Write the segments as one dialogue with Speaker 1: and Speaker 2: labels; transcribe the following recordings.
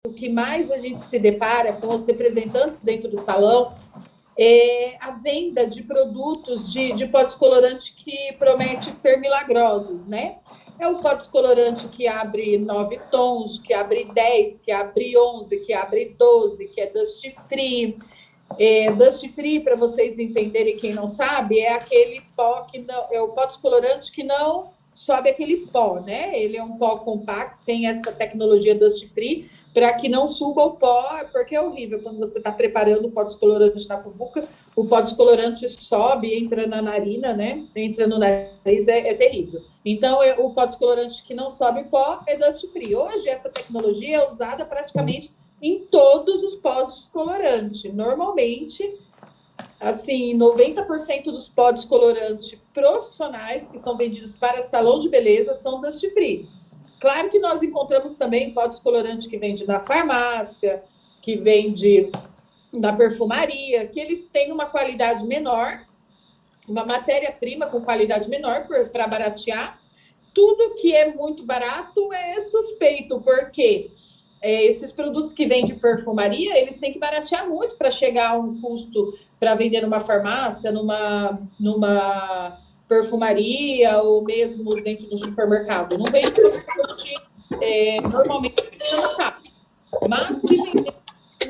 Speaker 1: o que mais a gente se depara com os representantes dentro do salão é a venda de produtos de pó descolorante que promete ser milagrosos, né? É o pó descolorante que abre 9 tons, que abre 10, que abre 11, que abre 12, que é dust free. Dust free, para vocês entenderem, quem não sabe, é aquele pó que não, é o pó descolorante que não sobe aquele pó, né? Ele é um pó compacto, tem essa tecnologia dust free, para que não suba o pó, porque é horrível quando você está preparando o pó descolorante na cumbuca, o pó descolorante sobe, entra na narina, né? Entra no nariz, é terrível. Então, o pó descolorante que não sobe pó é dust free. Hoje, essa tecnologia é usada praticamente em todos os pós descolorante. Normalmente, assim, 90% dos pó descolorante profissionais que são vendidos para salão de beleza são dust free. Claro que nós encontramos também pó descolorante que vende na farmácia, que vende na perfumaria, que eles têm uma qualidade menor, uma matéria-prima com qualidade menor para baratear. Tudo que é muito barato é suspeito, porque esses produtos que vêm de perfumaria, eles têm que baratear muito para chegar a um custo para vender numa farmácia, numa perfumaria ou mesmo dentro do supermercado. Não vende produto normalmente no mercado. Mas se vender,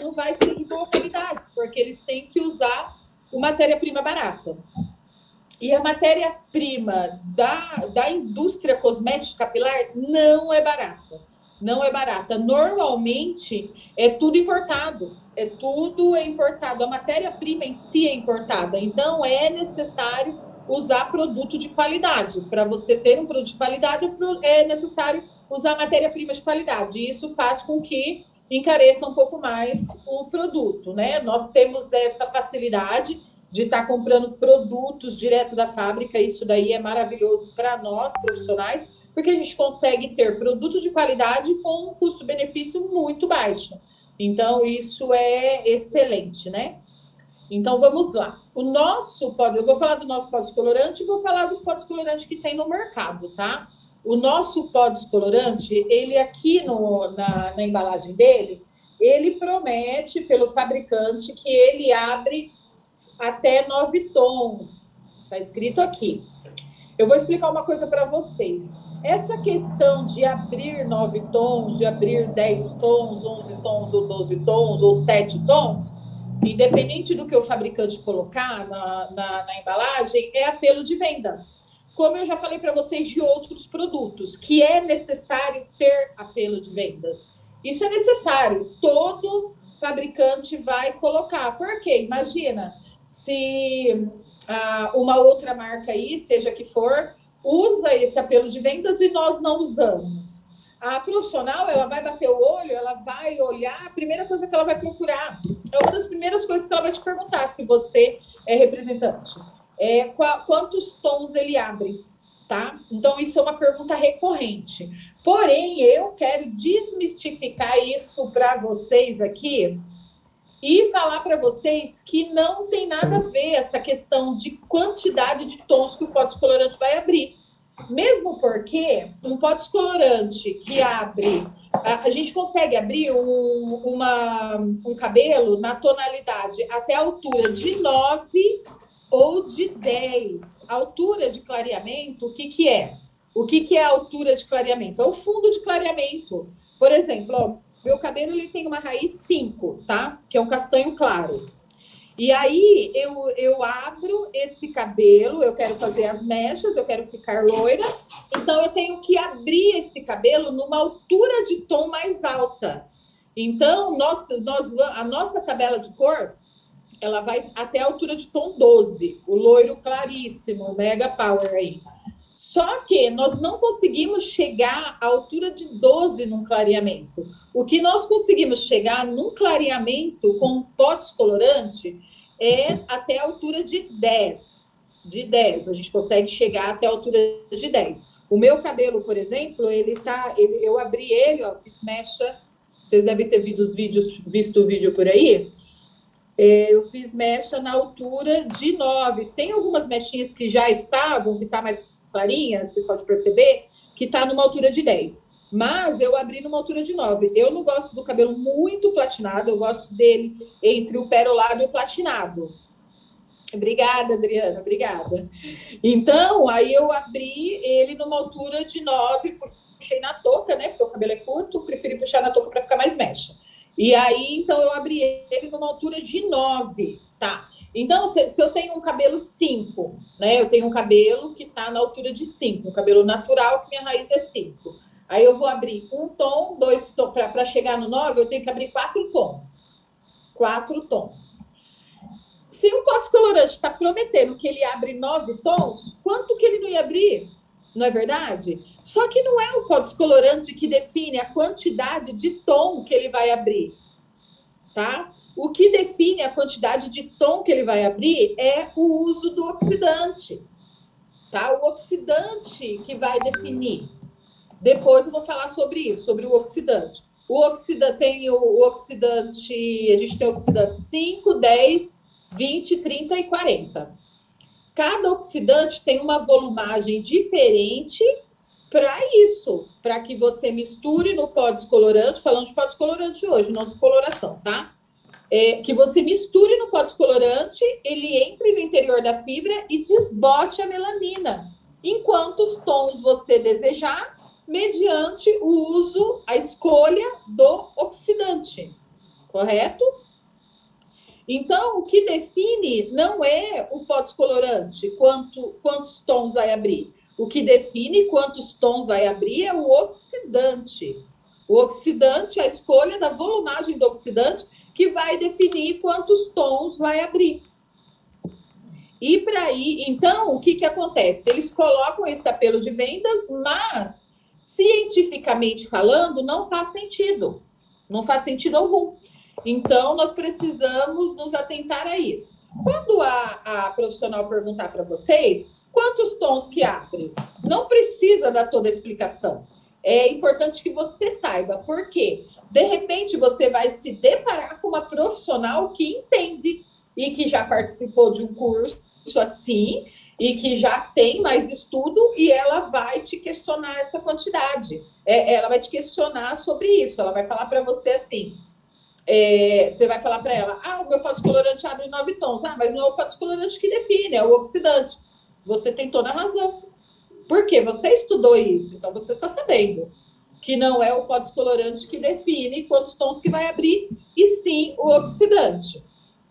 Speaker 1: não vai ter de boa qualidade, porque eles têm que usar matéria-prima barata. E a matéria-prima da indústria cosmética capilar não é barata. Não é barata. Normalmente, é tudo importado. Tudo importado. A matéria-prima em si é importada. Então, é necessário usar produto de qualidade. Para você ter um produto de qualidade, é necessário usar matéria-prima de qualidade. E isso faz com que encareça um pouco mais o produto, né? Nós temos essa facilidade de estar comprando produtos direto da fábrica. Isso daí é maravilhoso para nós, profissionais, porque a gente consegue ter produto de qualidade com um custo-benefício muito baixo. Então, isso é excelente, né? Então, vamos lá. Eu vou falar do nosso pó descolorante e vou falar dos pó descolorantes que tem no mercado, tá? O nosso pó descolorante, ele aqui na embalagem dele, ele promete pelo fabricante que ele abre até 9 tons. Está escrito aqui. Eu vou explicar uma coisa para vocês. Essa questão de abrir 9 tons, de abrir 10 tons, 11 tons, ou 12 tons, ou 7 tons, independente do que o fabricante colocar na embalagem, é apelo de venda. Como eu já falei para vocês de outros produtos, que é necessário ter apelo de vendas. Isso é necessário. Todo fabricante vai colocar. Por quê? Imagina se uma outra marca aí, seja que for, usa esse apelo de vendas e nós não usamos. A profissional, ela vai bater o olho, ela vai olhar, a primeira coisa que ela vai procurar, é uma das primeiras coisas que ela vai te perguntar, se você é representante, quantos tons ele abre, tá? Então, isso é uma pergunta recorrente. Porém, eu quero desmistificar isso para vocês aqui, e falar para vocês que não tem nada a ver essa questão de quantidade de tons que o pó descolorante vai abrir. Mesmo porque um pó descolorante que abre... A gente consegue abrir um cabelo na tonalidade até a altura de 9 ou de 10. A altura de clareamento, o que é? O que é a altura de clareamento? É o fundo de clareamento. Por exemplo, ó, meu cabelo ele tem uma raiz 5, tá? Que é um castanho claro. E aí eu abro esse cabelo, eu quero fazer as mechas, eu quero ficar loira, então eu tenho que abrir esse cabelo numa altura de tom mais alta. Então, a nossa tabela de cor, ela vai até a altura de tom 12, o loiro claríssimo, o Mega Power aí. Só que nós não conseguimos chegar à altura de 12 num clareamento. O que nós conseguimos chegar num clareamento com um pó descolorante é até a altura de 10. De 10, a gente consegue chegar até a altura de 10. O meu cabelo, por exemplo, eu abri ele, ó, fiz mecha. Vocês devem ter visto o vídeo por aí. Eu fiz mecha na altura de 9. Tem algumas mechinhas que já estavam, que está mais clarinha, vocês podem perceber, que está numa altura de 10. Mas eu abri numa altura de 9. Eu não gosto do cabelo muito platinado, eu gosto dele entre o perolado e o platinado. Obrigada, Adriana, obrigada. Então, aí eu abri ele numa altura de 9, puxei na touca, né? Porque o cabelo é curto, preferi puxar na touca para ficar mais mecha. E aí, então, eu abri ele numa altura de 9, tá? Então, se eu tenho um cabelo 5, né? Eu tenho um cabelo que está na altura de 5, um cabelo natural, que minha raiz é 5. Aí eu vou abrir um tom, 2 tons, para chegar no 9, eu tenho que abrir 4 tons. 4 tons. Se um pó descolorante está prometendo que ele abre 9 tons, quanto que ele não ia abrir? Não é verdade? Só que não é o pó descolorante que define a quantidade de tom que ele vai abrir, tá? O que define a quantidade de tom que ele vai abrir é o uso do oxidante, tá? O oxidante que vai definir. Depois eu vou falar sobre isso, sobre o oxidante. O oxidante tem o oxidante, a gente tem o oxidante 5, 10, 20, 30 e 40. Cada oxidante tem uma volumagem diferente para isso, para que você misture no pó descolorante, falando de pó descolorante hoje, não descoloração, tá? Que você misture no pó descolorante, ele entre no interior da fibra e desbote a melanina, em quantos tons você desejar, mediante o uso, a escolha do oxidante, correto? Então, o que define não é o pó descolorante, quantos tons vai abrir. O que define quantos tons vai abrir é o oxidante. O oxidante, a escolha da volumagem do oxidante, que vai definir quantos tons vai abrir. E para aí, então, o que acontece? Eles colocam esse apelo de vendas, mas, cientificamente falando, não faz sentido. Não faz sentido algum. Então, nós precisamos nos atentar a isso. Quando a profissional perguntar para vocês quantos tons que abre, não precisa dar toda a explicação. É importante que você saiba, porque, de repente, você vai se deparar com uma profissional que entende e que já participou de um curso assim, e que já tem mais estudo, e ela vai te questionar essa quantidade. Ela vai te questionar sobre isso. Ela vai falar para você assim, você vai falar para ela, o meu pó descolorante abre 9 tons. Mas não é o pó descolorante que define, é o oxidante. Você tem toda a razão. Por quê? Você estudou isso, então você está sabendo que não é o pó descolorante que define quantos tons que vai abrir, e sim o oxidante.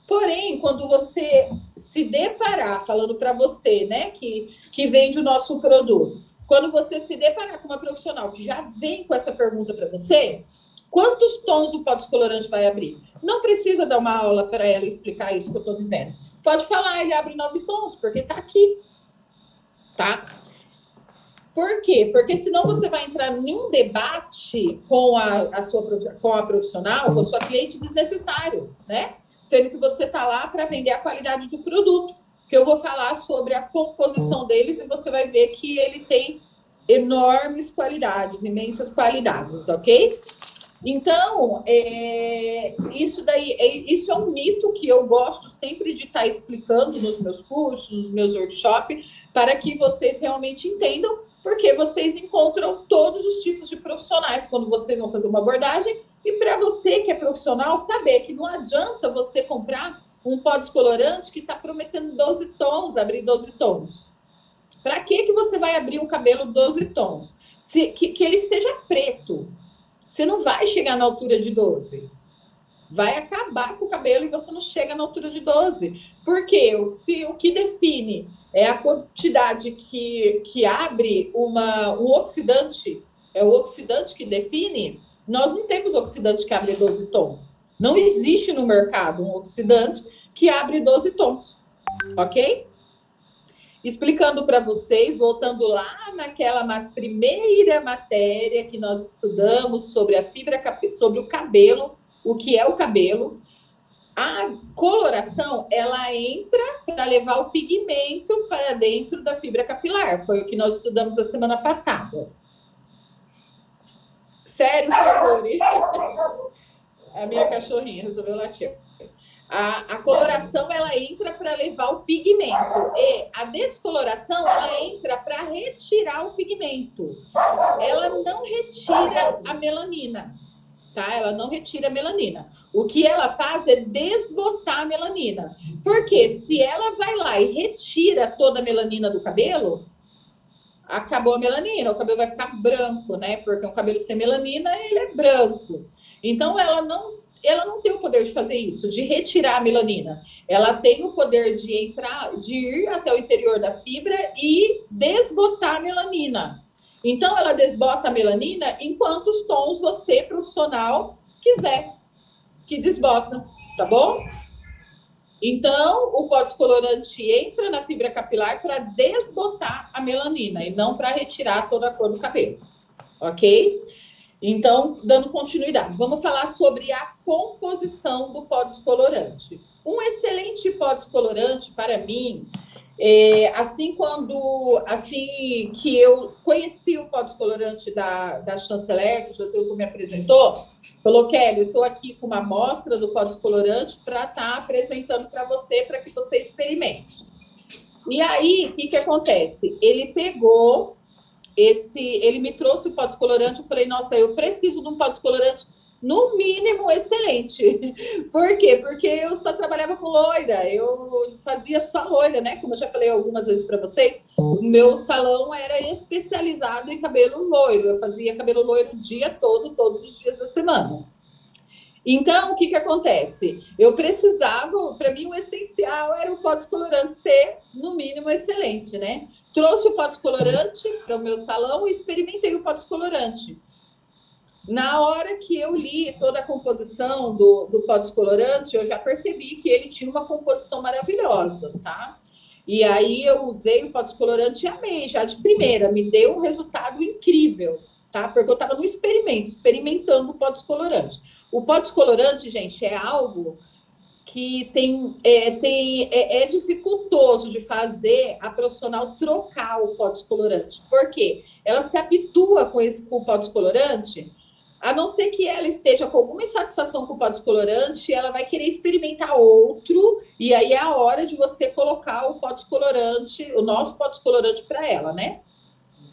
Speaker 1: Porém, quando você se deparar, falando para você, né, que vende o nosso produto, quando você se deparar com uma profissional que já vem com essa pergunta para você, quantos tons o pó descolorante vai abrir? Não precisa dar uma aula para ela explicar isso que eu estou dizendo. Pode falar, ele abre 9 tons, porque está aqui. Tá? Por quê? Porque senão você vai entrar em um debate com a profissional, com a sua cliente desnecessário, né? Sendo que você está lá para vender a qualidade do produto. Que eu vou falar sobre a composição deles e você vai ver que ele tem enormes qualidades, imensas qualidades, ok? Então, isso é um mito que eu gosto sempre de estar explicando nos meus cursos, nos meus workshops, para que vocês realmente entendam, porque vocês encontram todos os tipos de profissionais quando vocês vão fazer uma abordagem, e para você que é profissional, saber que não adianta você comprar um pó descolorante que está prometendo 12 tons, abrir 12 tons. Para que você vai abrir um cabelo 12 tons? Que ele seja preto. Você não vai chegar na altura de 12. Vai acabar com o cabelo e você não chega na altura de 12. Por quê? Se o que define é a quantidade que abre um oxidante, é o oxidante que define, nós não temos oxidante que abre 12 tons. Não existe no mercado um oxidante que abre 12 tons. Ok? Explicando para vocês, voltando lá naquela primeira matéria que nós estudamos sobre a fibra, sobre o cabelo, o que é o cabelo. A coloração, ela entra para levar o pigmento para dentro da fibra capilar. Foi o que nós estudamos a semana passada. Sério, Saguri? A minha cachorrinha resolveu latir. A coloração, ela entra para levar o pigmento. E a descoloração, ela entra para retirar o pigmento. Ela não retira a melanina, tá? Ela não retira a melanina. O que ela faz é desbotar a melanina. Porque se ela vai lá e retira toda a melanina do cabelo, acabou a melanina, o cabelo vai ficar branco, né? Porque um cabelo sem melanina, ele é branco. Então, ela não tem o poder de fazer isso, de retirar a melanina. Ela tem o poder de entrar, de ir até o interior da fibra e desbotar a melanina. Então, ela desbota a melanina em quantos tons você, profissional, quiser que desbota, tá bom? Então, o pó descolorante entra na fibra capilar para desbotar a melanina e não para retirar toda a cor do cabelo, ok? Então, dando continuidade, vamos falar sobre a composição do pó descolorante. Um excelente pó descolorante, para mim, assim que eu conheci o pó descolorante da Chanceler, que o José me apresentou, falou, Kelly, eu estou aqui com uma amostra do pó descolorante para estar apresentando para você, para que você experimente. E aí, o que acontece? Ele pegou ele me trouxe o pó descolorante, eu falei, nossa, eu preciso de um pó descolorante no mínimo excelente. Por quê? Porque eu só trabalhava com loira, eu fazia só loira, né? Como eu já falei algumas vezes para vocês, o meu salão era especializado em cabelo loiro, eu fazia cabelo loiro o dia todo, todos os dias da semana. Então, o que acontece? Eu precisava, para mim, o essencial era o pó descolorante ser, no mínimo, excelente, né? Trouxe o pó descolorante para o meu salão e experimentei o pó descolorante. Na hora que eu li toda a composição do pó descolorante, eu já percebi que ele tinha uma composição maravilhosa, tá? E aí eu usei o pó descolorante e amei, já de primeira, me deu um resultado incrível, tá? Porque eu estava no experimento, experimentando o pó descolorante. O pó descolorante, gente, é algo que é dificultoso de fazer a profissional trocar o pó descolorante. Por quê? Ela se habitua com o pó descolorante, a não ser que ela esteja com alguma insatisfação com o pó descolorante, ela vai querer experimentar outro, e aí é a hora de você colocar o pó descolorante, o nosso pó descolorante para ela, né?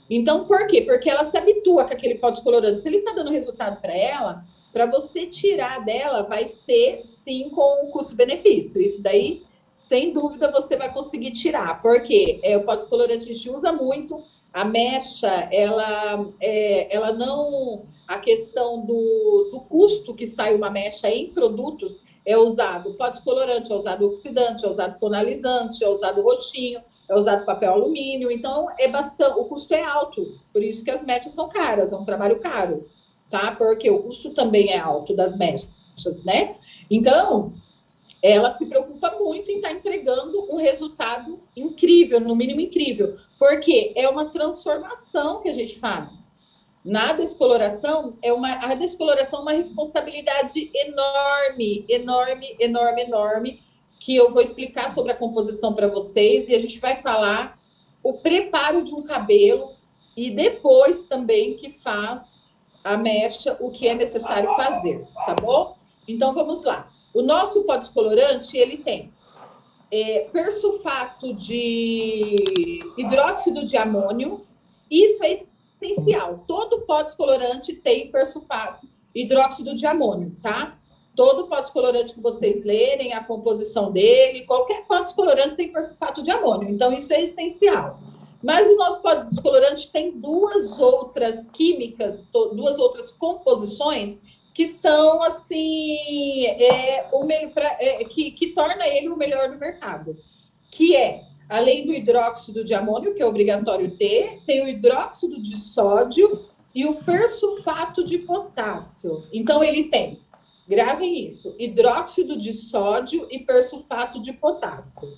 Speaker 1: Então, por quê? Porque ela se habitua com aquele pó descolorante. Se ele está dando resultado para ela, para você tirar dela, vai ser, sim, com o custo-benefício. Isso daí, sem dúvida, você vai conseguir tirar. Porque o pó descolorante a gente usa muito, a mecha, ela não... A questão do custo que sai uma mecha em produtos é usado pó descolorante, é usado oxidante, é usado tonalizante, é usado roxinho, é usado papel alumínio, então o custo é alto, por isso que as mechas são caras, é um trabalho caro, tá? Porque o custo também é alto das mechas, né? Então, ela se preocupa muito em estar entregando um resultado incrível, no mínimo incrível, porque é uma transformação que a gente faz. Na descoloração, a descoloração é uma responsabilidade enorme, enorme, enorme, enorme, que eu vou explicar sobre a composição para vocês, e a gente vai falar o preparo de um cabelo, e depois também que faz a mecha, o que é necessário fazer, tá bom? Então, vamos lá. O nosso pó descolorante, ele tem persulfato de hidróxido de amônio, isso é essencial. Todo pó descolorante tem persulfato, hidróxido de amônio, tá? Todo pó descolorante que vocês lerem, a composição dele, qualquer pó descolorante tem persulfato de amônio, então isso é essencial. Mas o nosso pó descolorante tem duas outras químicas, duas outras composições que são, assim, que torna ele o melhor do mercado, que além do hidróxido de amônio, que é obrigatório ter, tem o hidróxido de sódio e o persulfato de potássio. Então, ele tem, gravem isso, hidróxido de sódio e persulfato de potássio.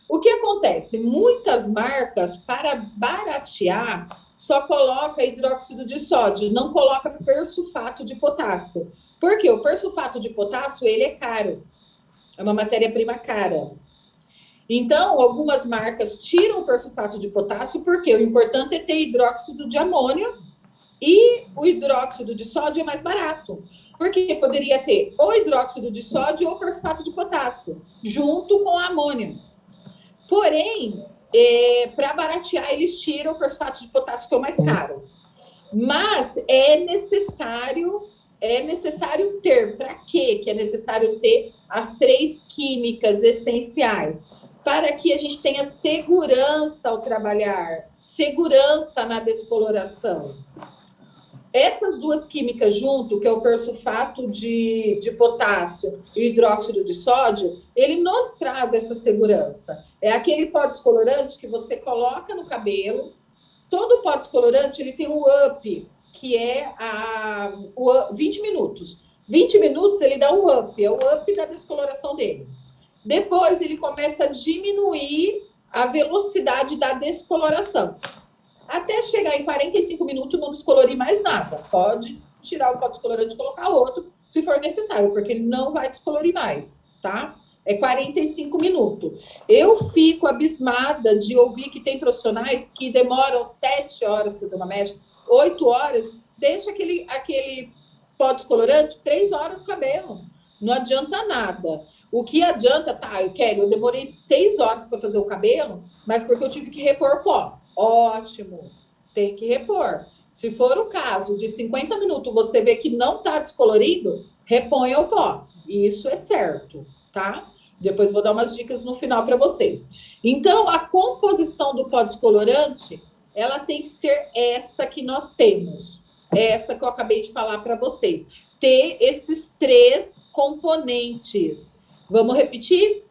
Speaker 1: O que acontece? Muitas marcas, para baratear, só coloca hidróxido de sódio, não coloca persulfato de potássio. Por quê? O persulfato de potássio, ele é caro. É uma matéria-prima cara. Então, algumas marcas tiram o persulfato de potássio, porque o importante é ter hidróxido de amônio e o hidróxido de sódio é mais barato. Porque poderia ter ou hidróxido de sódio ou fosfato de potássio, junto com amônio. Porém, para baratear, eles tiram o fosfato de potássio, que é o mais caro. Mas é necessário ter. Para quê que é necessário ter as 3 químicas essenciais? Para que a gente tenha segurança ao trabalhar, segurança na descoloração. Essas 2 químicas junto, que é o persulfato de potássio e o hidróxido de sódio, ele nos traz essa segurança. É aquele pó descolorante que você coloca no cabelo. Todo pó descolorante, ele tem um up, que é 20 minutos. 20 minutos ele dá um up, é o up da descoloração dele. Depois ele começa a diminuir a velocidade da descoloração. Até chegar em 45 minutos, não descolorir mais nada. Pode tirar o pó descolorante e colocar outro, se for necessário, porque ele não vai descolorir mais, tá? É 45 minutos. Eu fico abismada de ouvir que tem profissionais que demoram 7 horas para fazer uma mecha, 8 horas, deixa aquele pó descolorante 3 horas no cabelo. Não adianta nada. O que adianta, tá, eu demorei 6 horas para fazer o cabelo, mas porque eu tive que repor pó. Ótimo, tem que repor. Se for o caso de 50 minutos, você vê que não está descolorido, reponha o pó. Isso é certo, tá? Depois vou dar umas dicas no final para vocês. Então, a composição do pó descolorante, ela tem que ser essa que nós temos. Essa que eu acabei de falar para vocês. Ter esses 3 componentes. Vamos repetir?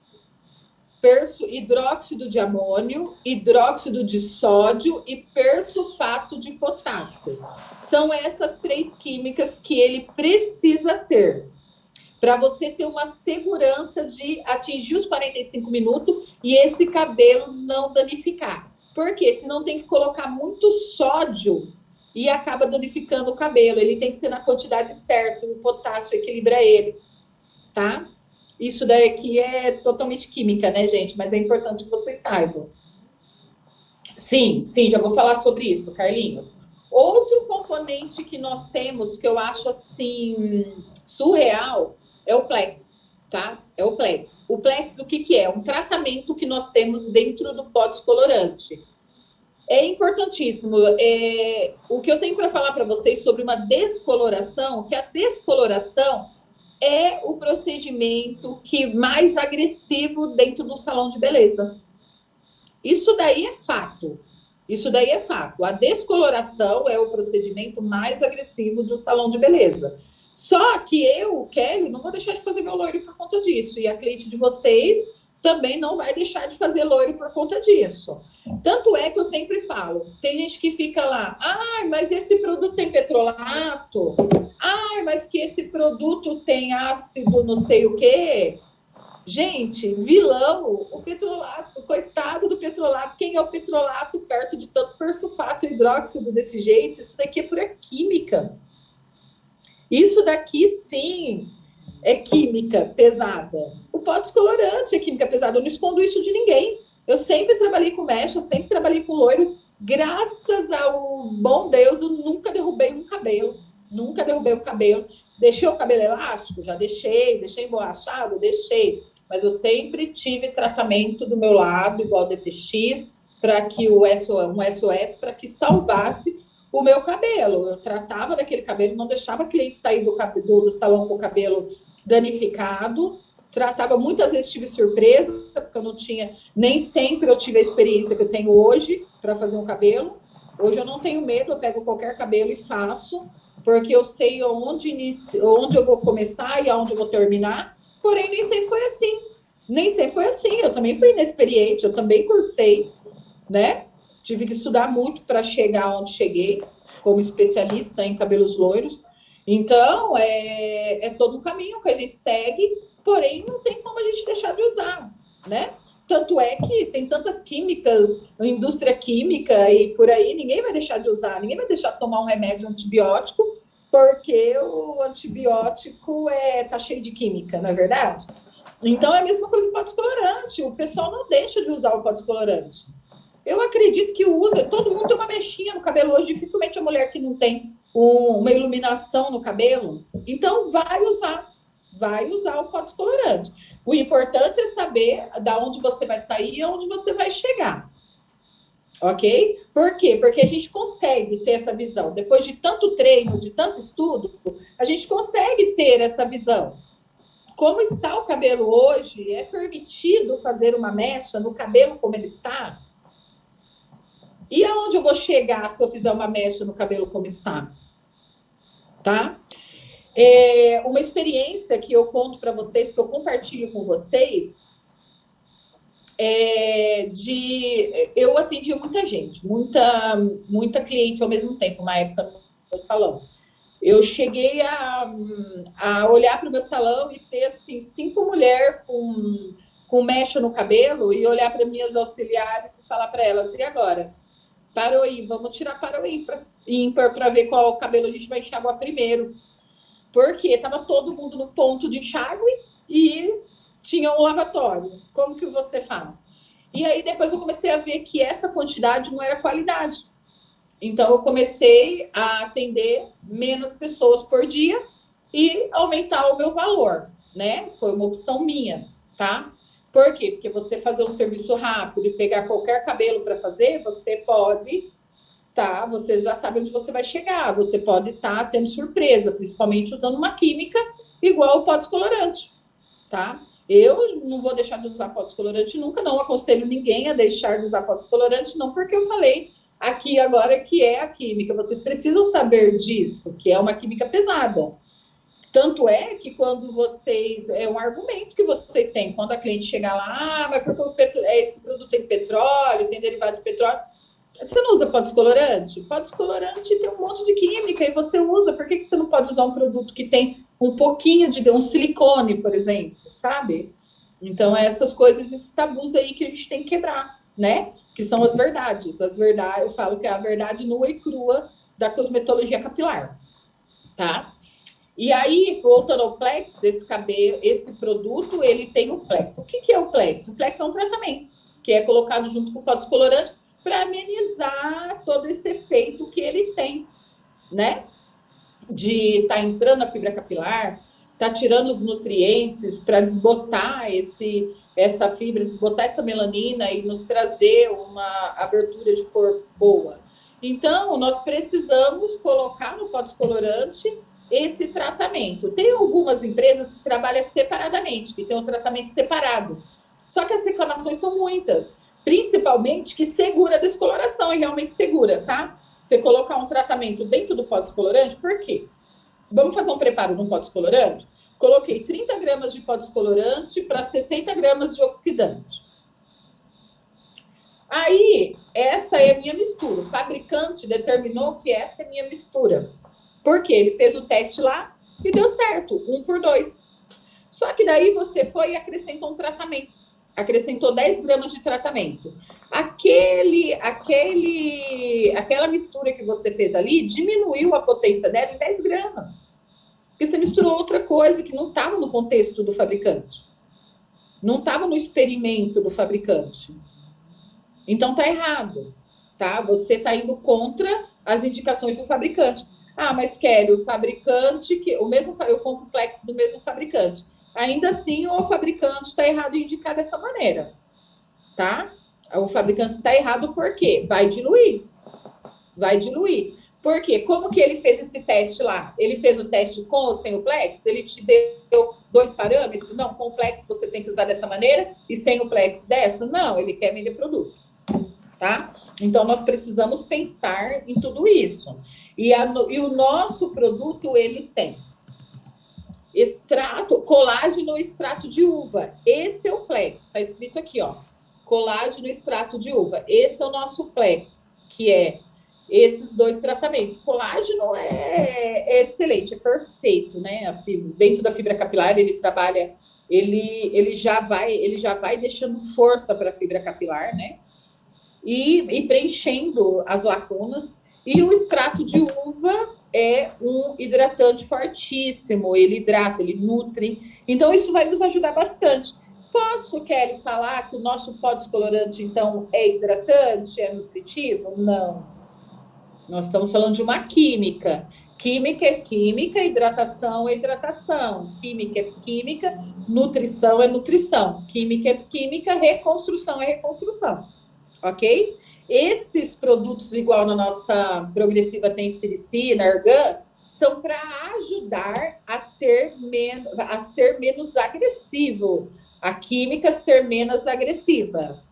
Speaker 1: Hidróxido de amônio, hidróxido de sódio e persulfato de potássio. São essas 3 químicas que ele precisa ter para você ter uma segurança de atingir os 45 minutos e esse cabelo não danificar. Porque senão tem que colocar muito sódio e acaba danificando o cabelo. Ele tem que ser na quantidade certa, o potássio equilibra ele, tá? Isso daqui é totalmente química, né, gente? Mas é importante que vocês saibam. Sim, já vou falar sobre isso, Carlinhos. Outro componente que nós temos, que eu acho, assim, surreal, é o Plex, tá? É o Plex. O Plex, o que é? Um tratamento que nós temos dentro do pó descolorante. É importantíssimo. O que eu tenho para falar para vocês sobre uma descoloração, que a descoloração é o procedimento que mais agressivo dentro do salão de beleza. Isso daí é fato. Isso daí é fato. A descoloração é o procedimento mais agressivo de um salão de beleza. Só que eu, Kelly, não vou deixar de fazer meu loiro por conta disso. E a cliente de vocês também não vai deixar de fazer loiro por conta disso. Tanto é que eu sempre falo, tem gente que fica lá, mas esse produto tem petrolato, mas que esse produto tem ácido não sei o quê. Gente, vilão, o petrolato, coitado do petrolato. Quem é o petrolato perto de tanto persulfato hidróxido desse jeito? Isso daqui é pura química. Isso daqui, sim, é química pesada. O pó descolorante é química pesada. Eu não escondo isso de ninguém. Eu sempre trabalhei com mecha, sempre trabalhei com loiro. Graças ao bom Deus, eu nunca derrubei um cabelo. Nunca derrubei o cabelo. Deixei o cabelo elástico? Já deixei. Deixei emborrachado? Deixei. Mas eu sempre tive tratamento do meu lado, igual DTX, para que um SOS, para que salvasse o meu cabelo. Eu tratava daquele cabelo, não deixava a cliente sair do salão com o cabelo danificado. Tratava, muitas vezes tive surpresa, porque eu não tinha, nem sempre eu tive a experiência que eu tenho hoje para fazer um cabelo. Hoje eu não tenho medo, eu pego qualquer cabelo e faço, porque eu sei onde eu vou começar e aonde eu vou terminar. Porém, nem sempre foi assim. Nem sempre foi assim. Eu também fui inexperiente, eu também cursei, né? Tive que estudar muito para chegar onde cheguei, como especialista em cabelos loiros. Então, é todo um caminho que a gente segue, porém, não tem como a gente deixar de usar, né? Tanto é que tem tantas químicas, indústria química e por aí, ninguém vai deixar de usar, ninguém vai deixar de tomar um remédio antibiótico, porque o antibiótico tá cheio de química, não é verdade? Então, é a mesma coisa com o pó descolorante. O pessoal não deixa de usar o pó descolorante. Eu acredito que usa, todo mundo tem uma mechinha no cabelo hoje, dificilmente a mulher que não tem uma iluminação no cabelo, então vai usar o pó descolorante. O importante é saber da onde você vai sair e aonde você vai chegar. Ok? Por quê? Porque a gente consegue ter essa visão. Depois de tanto treino, de tanto estudo, a gente consegue ter essa visão. Como está o cabelo hoje? É permitido fazer uma mecha no cabelo como ele está? E aonde eu vou chegar se eu fizer uma mecha no cabelo como está? Tá? Uma experiência que eu conto para vocês, que eu compartilho com vocês, eu atendia muita gente, muita cliente ao mesmo tempo, uma época no meu salão. Eu cheguei a olhar para o meu salão e ter assim 5 mulheres com mecha no cabelo e olhar para minhas auxiliares e falar para elas: e agora? Para o ímpar, vamos tirar para o ímpar para ver qual cabelo a gente vai enxaguar primeiro. Porque estava todo mundo no ponto de enxágue e tinha um lavatório. Como que você faz? E aí depois eu comecei a ver que essa quantidade não era qualidade. Então eu comecei a atender menos pessoas por dia e aumentar o meu valor, né? Foi uma opção minha, tá? Por quê? Porque você fazer um serviço rápido e pegar qualquer cabelo para fazer, você pode, tá? Você já sabe onde você vai chegar. Você pode estar tendo surpresa, principalmente usando uma química igual o pó descolorante, tá? Eu não vou deixar de usar pó descolorante nunca, não aconselho ninguém a deixar de usar pó descolorante, não porque eu falei aqui agora que é a química. Vocês precisam saber disso, que é uma química pesada. Tanto é que quando vocês... É um argumento que vocês têm. Quando a cliente chega lá, mas porque esse produto tem petróleo, tem derivado de petróleo. Você não usa pó descolorante? Pó descolorante tem um monte de química e você usa. Por que você não pode usar um produto que tem um pouquinho de um silicone, por exemplo, sabe? Então, essas coisas, esses tabus aí que a gente tem que quebrar, né? Que são as verdades. As verdades, eu falo que é a verdade nua e crua da cosmetologia capilar, tá? E aí, voltando ao Plex, esse produto, ele tem o Plex. O que é o Plex? O Plex é um tratamento que é colocado junto com o pó descolorante para amenizar todo esse efeito que ele tem, né? De estar entrando a fibra capilar, tá tirando os nutrientes para desbotar essa fibra, desbotar essa melanina e nos trazer uma abertura de cor boa. Então, nós precisamos colocar no pó descolorante esse tratamento. Tem algumas empresas que trabalham separadamente, que tem um tratamento separado. Só que as reclamações são muitas, principalmente que segura a descoloração, e realmente segura, tá? Você colocar um tratamento dentro do pó descolorante, por quê? Vamos fazer um preparo no pó descolorante? Coloquei 30 gramas de pó descolorante para 60 gramas de oxidante. Aí, essa é a minha mistura. O fabricante determinou que essa é a minha mistura. Porque ele fez o teste lá e deu certo, 1/2. Só que daí você foi e acrescentou um tratamento. Acrescentou 10 gramas de tratamento. Aquela mistura que você fez ali diminuiu a potência dela em 10 gramas. Porque você misturou outra coisa que não estava no contexto do fabricante. Não estava no experimento do fabricante. Então tá errado, tá? Você está indo contra as indicações do fabricante. Ah, mas Kelly, o fabricante, eu compro o Plex do mesmo fabricante. Ainda assim, o fabricante está errado em indicar dessa maneira, tá? O fabricante está errado por quê? Vai diluir. Vai diluir. Por quê? Como que ele fez esse teste lá? Ele fez o teste com ou sem o Plex? Ele te deu 2 parâmetros? Não, com o Plex você tem que usar dessa maneira e sem o Plex dessa? Não, ele quer vender produto. Tá? Então, nós precisamos pensar em tudo isso. E o nosso produto, ele tem colágeno extrato de uva. Esse é o Plex. Está escrito aqui, ó. Colágeno extrato de uva. Esse é o nosso Plex, que é esses 2 tratamentos. Colágeno é excelente, é perfeito, né? Dentro da fibra capilar, ele trabalha, ele já vai deixando força para a fibra capilar, né? E preenchendo as lacunas. E o extrato de uva é um hidratante fortíssimo, ele hidrata, ele nutre. Então, isso vai nos ajudar bastante. Posso, Kelly, falar que o nosso pó descolorante, então, é hidratante, é nutritivo? Não. Nós estamos falando de uma química. Química é química, hidratação é hidratação. Química é química, nutrição é nutrição. Química é química, reconstrução é reconstrução. Ok? Esses produtos, igual na nossa progressiva tem silicina, argan, são para ajudar a ser menos agressivo. A química ser menos agressiva.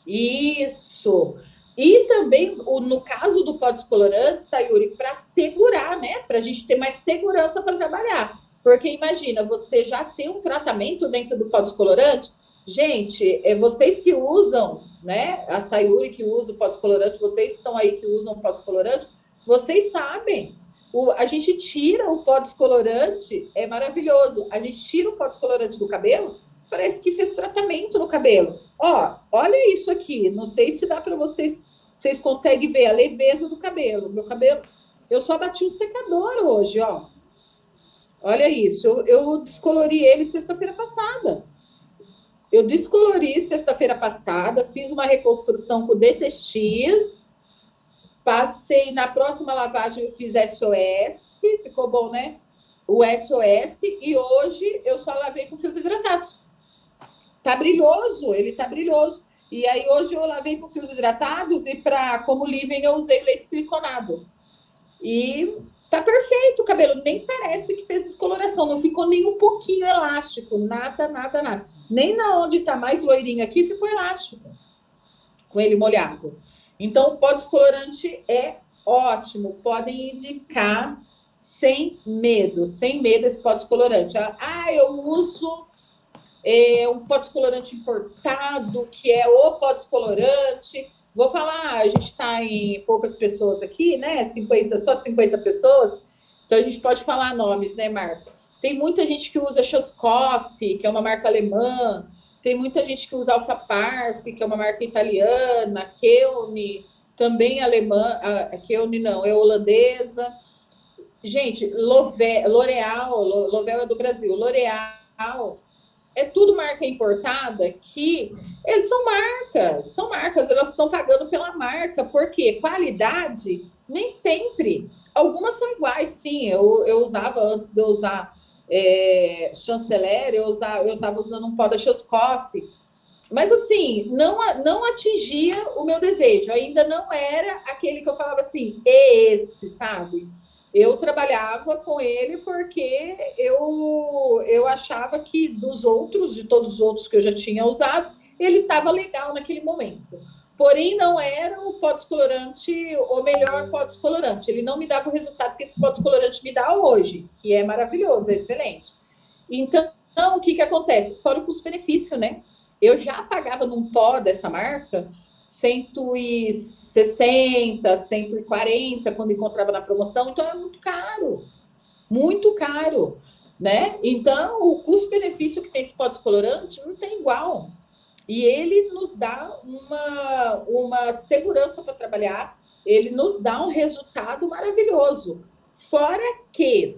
Speaker 1: Isso. E também, no caso do pó descolorante, Sayuri, para segurar, né? Para a gente ter mais segurança para trabalhar. Porque imagina, você já tem um tratamento dentro do pó descolorante. Gente, vocês que usam, né? A Sayuri que usa o pó descolorante, vocês que estão aí que usam o pó descolorante, vocês sabem. A gente tira o pó descolorante, é maravilhoso. A gente tira o pó descolorante do cabelo, parece que fez tratamento no cabelo. Ó, olha isso aqui. Não sei se dá para vocês conseguem ver a leveza do cabelo. Meu cabelo, eu só bati um secador hoje, ó. Olha isso. Eu descolori ele sexta-feira passada. Eu descolori sexta-feira passada, fiz uma reconstrução com DTX, passei na próxima lavagem, eu fiz SOS, ficou bom, né? O SOS, e hoje eu só lavei com fios hidratados. Tá brilhoso, ele tá brilhoso. E aí hoje eu lavei com fios hidratados e como leave-in eu usei leite siliconado. E tá perfeito o cabelo, nem parece que fez descoloração, não ficou nem um pouquinho elástico, nada, nada, nada. Nem na onde tá mais loirinho aqui ficou elástico, com ele molhado. Então o pó descolorante é ótimo, podem indicar sem medo esse pó descolorante. Eu uso um pó descolorante importado, que é o pó descolorante. Vou falar, a gente está em poucas pessoas aqui, né? Só 50 pessoas. Então a gente pode falar nomes, né, Marcos? Tem muita gente que usa Schwarzkopf, que é uma marca alemã. Tem muita gente que usa Alpha Parf, que é uma marca italiana. Keune, também alemã. Keune não, é holandesa. Gente, L'Oréal é do Brasil. L'Oréal é tudo marca importada que são marcas, elas estão pagando pela marca, porque qualidade nem sempre. Algumas são iguais, sim. Eu usava, antes de eu usar Chanceler, eu estava usando um pó da Schwarzkopf, mas assim, não atingia o meu desejo, ainda não era aquele que eu falava assim, esse, sabe? Eu trabalhava com ele porque eu achava que de todos os outros que eu já tinha usado, ele estava legal naquele momento. Porém, não era o pó descolorante, o melhor pó descolorante. Ele não me dava o resultado que esse pó descolorante me dá hoje, que é maravilhoso, é excelente. Então, o que acontece? Fora o custo-benefício, né? Eu já pagava num pó dessa marca 160, 140 quando encontrava na promoção, então é muito caro, né? Então, o custo-benefício que tem esse pó descolorante não tem igual. E ele nos dá uma segurança para trabalhar, ele nos dá um resultado maravilhoso. Fora que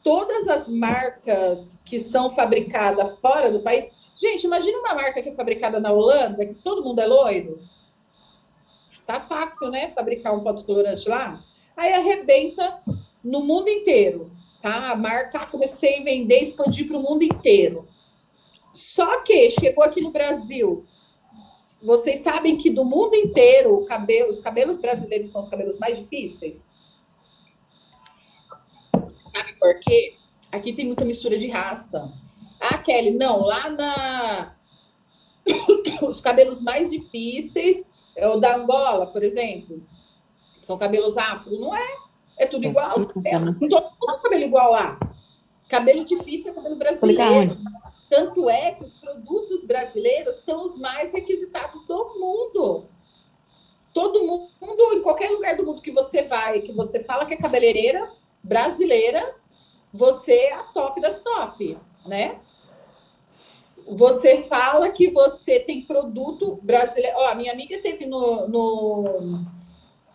Speaker 1: todas as marcas que são fabricadas fora do país... Gente, imagina uma marca que é fabricada na Holanda, que todo mundo é loiro. Tá fácil, né? Fabricar um pó descolorante lá. Aí arrebenta no mundo inteiro, tá? A marca comecei a vender, expandir para o mundo inteiro. Só que chegou aqui no Brasil. Vocês sabem que do mundo inteiro os cabelos brasileiros são os cabelos mais difíceis? Sabe por quê? Aqui tem muita mistura de raça. Ah, Kelly, não, os cabelos mais difíceis é o da Angola, por exemplo. São cabelos afro, não é? É tudo igual, os cabelos. Não todo mundo tem cabelo igual lá. Cabelo difícil é cabelo brasileiro. Tanto é que os produtos brasileiros são os mais requisitados do mundo. Todo mundo, em qualquer lugar do mundo que você vai, que você fala que é cabeleireira brasileira, você é a top das top, né? Você fala que você tem produto brasileiro. Ó, a minha amiga teve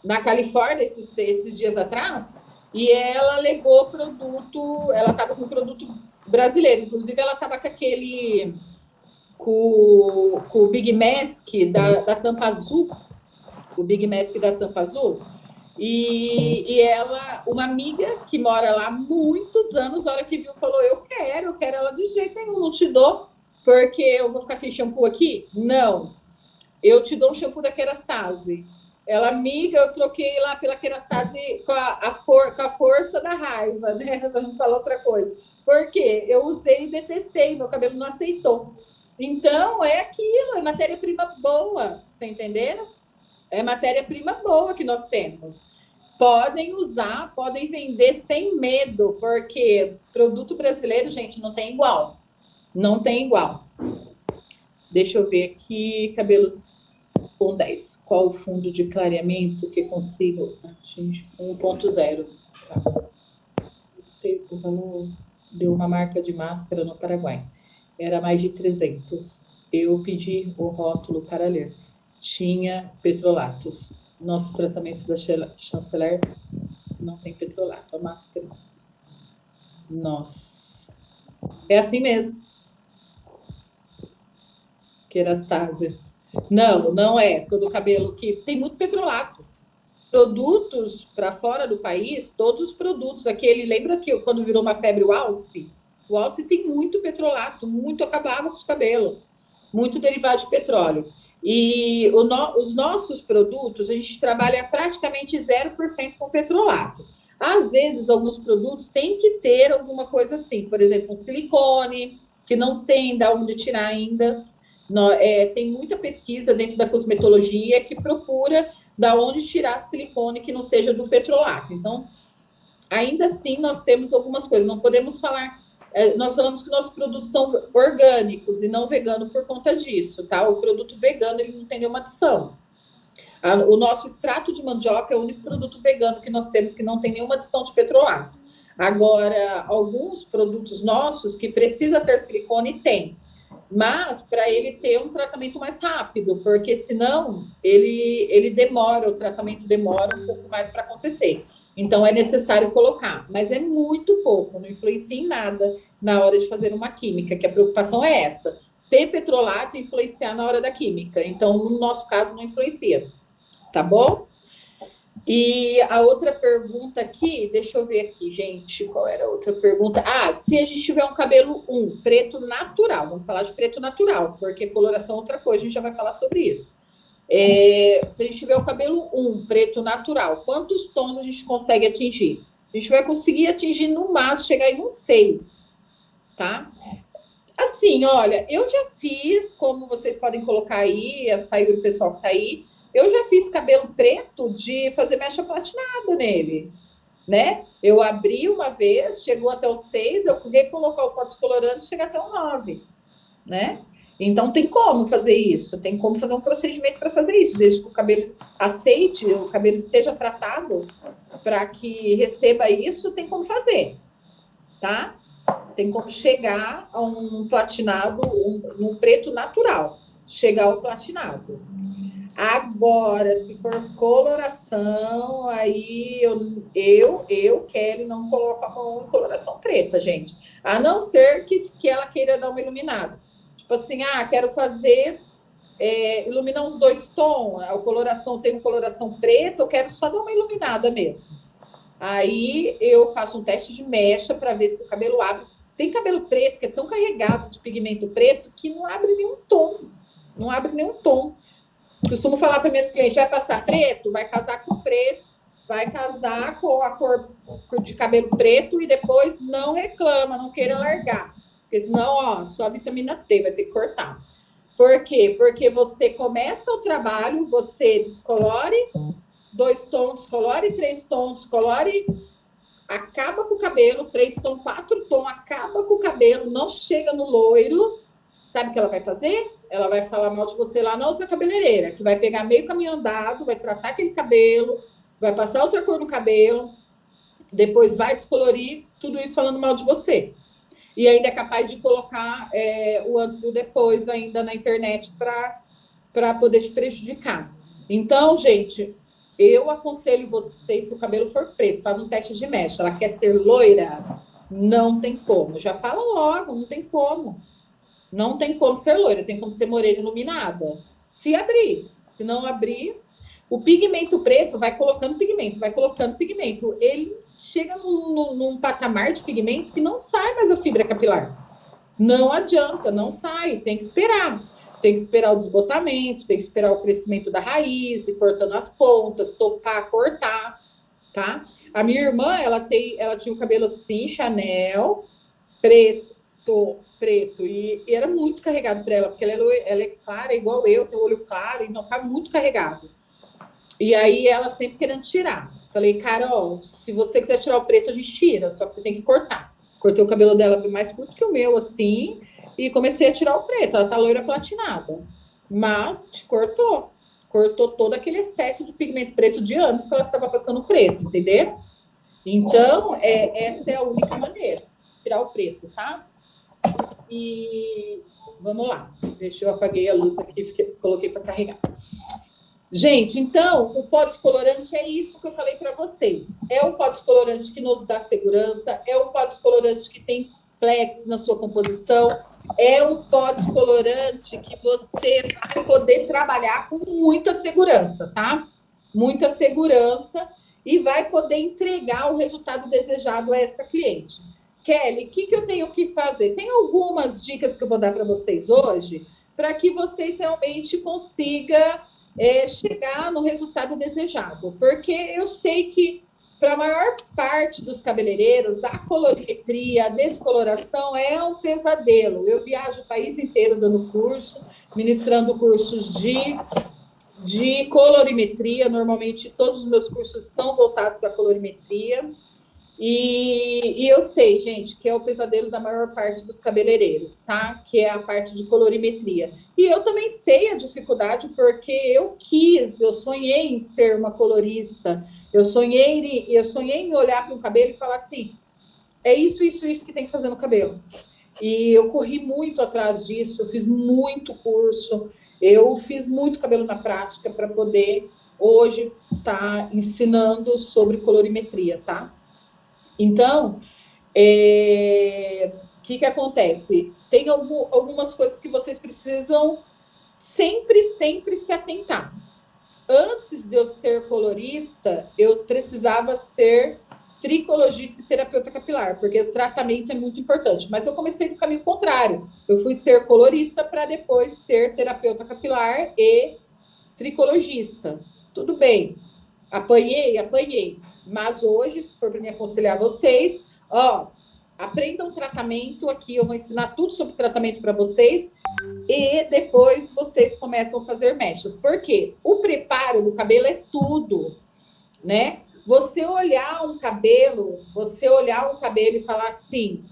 Speaker 1: na Califórnia esses dias atrás e ela levou produto, ela estava com produto brasileiro, inclusive ela estava com aquele com o Big Mask da tampa azul, o Big Mask da tampa azul, e ela, uma amiga que mora lá há muitos anos, a hora que viu, falou, eu quero ela de jeito nenhum, não te dou, porque eu vou ficar sem shampoo aqui? Não, eu te dou um shampoo da Kerastase. Ela, amiga, eu troquei lá pela Kerastase com a força da raiva, né? Pra não falar outra coisa. Por quê? Eu usei e detestei, meu cabelo não aceitou. Então, é aquilo, é matéria-prima boa, você entenderam? É matéria-prima boa que nós temos. Podem usar, podem vender sem medo, porque produto brasileiro, gente, não tem igual. Não tem igual. Deixa eu ver aqui, cabelos com 10. Qual o fundo de clareamento que consigo atingir? 1.0. Tá. O valor deu uma marca de máscara no Paraguai. Era mais de 300. Eu pedi o rótulo para ler. Tinha petrolatos. Nosso tratamento da chanceler não tem petrolato. A máscara. Nossa. É assim mesmo. Kerastase. Não, não é todo cabelo que tem muito petrolato. Produtos para fora do país, todos os produtos, aquele, lembra que quando virou uma febre o alce? O alce tem muito petrolato, muito acabava com os cabelos, muito derivado de petróleo. E os nossos produtos, a gente trabalha praticamente 0% com petrolato. Às vezes, alguns produtos têm que ter alguma coisa assim, por exemplo, um silicone, que não tem da onde tirar ainda. Tem muita pesquisa dentro da cosmetologia que procura da onde tirar silicone que não seja do petrolato. Então, ainda assim, nós temos algumas coisas. Não podemos falar... nós falamos que nossos produtos são orgânicos e não veganos por conta disso, tá? O produto vegano, ele não tem nenhuma adição. O nosso extrato de mandioca é o único produto vegano que nós temos que não tem nenhuma adição de petrolato. Agora, alguns produtos nossos que precisa ter silicone, tem. Mas para ele ter um tratamento mais rápido, porque senão ele demora, o tratamento demora um pouco mais para acontecer. Então é necessário colocar, mas é muito pouco, não influencia em nada na hora de fazer uma química, que a preocupação é essa. Ter petrolato influenciar na hora da química. Então, no nosso caso, não influencia. Tá bom? E a outra pergunta aqui, deixa eu ver aqui, gente, qual era a outra pergunta? Ah, se a gente tiver um cabelo preto natural, vamos falar de preto natural, porque coloração é outra coisa, a gente já vai falar sobre isso. Se a gente tiver o cabelo preto natural, quantos tons a gente consegue atingir? A gente vai conseguir atingir no máximo, chegar em 6, tá? Assim, olha, eu já fiz, como vocês podem colocar aí, a Sayuri, o pessoal que tá aí, eu já fiz cabelo preto de fazer mecha platinada nele, né? Eu abri uma vez, chegou até o 6, eu podia colocar o pó descolorante e chegar até o 9, né? Então tem como fazer isso, tem como fazer um procedimento para fazer isso, desde que o cabelo aceite, o cabelo esteja tratado para que receba isso, tem como fazer, tá? Tem como chegar a um platinado, um preto natural, chegar ao platinado. Agora, se for coloração, aí Kelly, não coloco a mão em coloração preta, gente. A não ser que ela queira dar uma iluminada. Tipo assim, quero fazer, iluminar uns 2 tons, a coloração tem uma coloração preta, eu quero só dar uma iluminada mesmo. Aí eu faço um teste de mecha para ver se o cabelo abre. Tem cabelo preto que é tão carregado de pigmento preto que não abre nenhum tom. Não abre nenhum tom. Costumo falar para minhas clientes, vai passar preto? Vai casar com preto, vai casar com a cor de cabelo preto e depois não reclama, não queira largar. Porque senão, ó, só vitamina T, vai ter que cortar. Por quê? Porque você começa o trabalho, você descolore, 2 tons, descolore, 3 tons, descolore, acaba com o cabelo, 3 tons, 4 tons, acaba com o cabelo, não chega no loiro. Sabe o que ela vai fazer? Ela vai falar mal de você lá na outra cabeleireira, que vai pegar meio caminho andado, vai tratar aquele cabelo, vai passar outra cor no cabelo, depois vai descolorir, tudo isso falando mal de você. E ainda é capaz de colocar o antes e o depois ainda na internet para poder te prejudicar. Então, gente, eu aconselho vocês, se o cabelo for preto, faz um teste de mecha. Ela quer ser loira? Não tem como. Já fala logo, não tem como. Não tem como ser loira, tem como ser morena iluminada. Se abrir, se não abrir, o pigmento preto vai colocando pigmento, vai colocando pigmento. Ele chega num patamar de pigmento que não sai mais a fibra capilar. Não adianta, não sai, tem que esperar. Tem que esperar o desbotamento, tem que esperar o crescimento da raiz, ir cortando as pontas, topar, cortar, tá? A minha irmã, ela tinha o cabelo assim, Chanel, preto, e era muito carregado para ela, porque ela é clara, igual eu, tem o olho claro, e não tá muito carregado. E aí ela sempre querendo tirar. Falei, Carol, se você quiser tirar o preto, a gente tira, só que você tem que cortar. Cortei o cabelo dela mais curto que o meu, assim, e comecei a tirar o preto. Ela tá loira platinada. Mas te cortou. Cortou todo aquele excesso de pigmento preto de anos que ela estava passando preto, entendeu? Então, essa é a única maneira. Tirar o preto, tá? E vamos lá. Deixa eu apaguei a luz aqui, coloquei para carregar. Gente, então, o pó descolorante é isso que eu falei para vocês. É um pó descolorante que nos dá segurança, é um pó descolorante que tem plex na sua composição, é um pó descolorante que você vai poder trabalhar com muita segurança, tá? Muita segurança e vai poder entregar o resultado desejado a essa cliente. Kelly, o que eu tenho que fazer? Tem algumas dicas que eu vou dar para vocês hoje para que vocês realmente consigam chegar no resultado desejado. Porque eu sei que, para a maior parte dos cabeleireiros, a colorimetria, a descoloração é um pesadelo. Eu viajo o país inteiro dando curso, ministrando cursos de colorimetria. Normalmente, todos os meus cursos são voltados à colorimetria. E eu sei, gente, que é o pesadelo da maior parte dos cabeleireiros, tá? Que é a parte de colorimetria. E eu também sei a dificuldade, porque eu sonhei em ser uma colorista, eu sonhei em olhar para um cabelo e falar assim, é isso que tem que fazer no cabelo. E eu corri muito atrás disso, eu fiz muito curso, eu fiz muito cabelo na prática para poder hoje estar ensinando sobre colorimetria, tá? Então, que acontece? Tem algumas coisas que vocês precisam sempre se atentar. Antes de eu ser colorista, eu precisava ser tricologista e terapeuta capilar, porque o tratamento é muito importante. Mas eu comecei no caminho contrário. Eu fui ser colorista para depois ser terapeuta capilar e tricologista. Tudo bem. Apanhei. Mas hoje, se for para me aconselhar vocês, aprendam tratamento aqui, eu vou ensinar tudo sobre tratamento para vocês e depois vocês começam a fazer mechas. Por quê? O preparo do cabelo é tudo, né? Você olhar um cabelo e falar assim,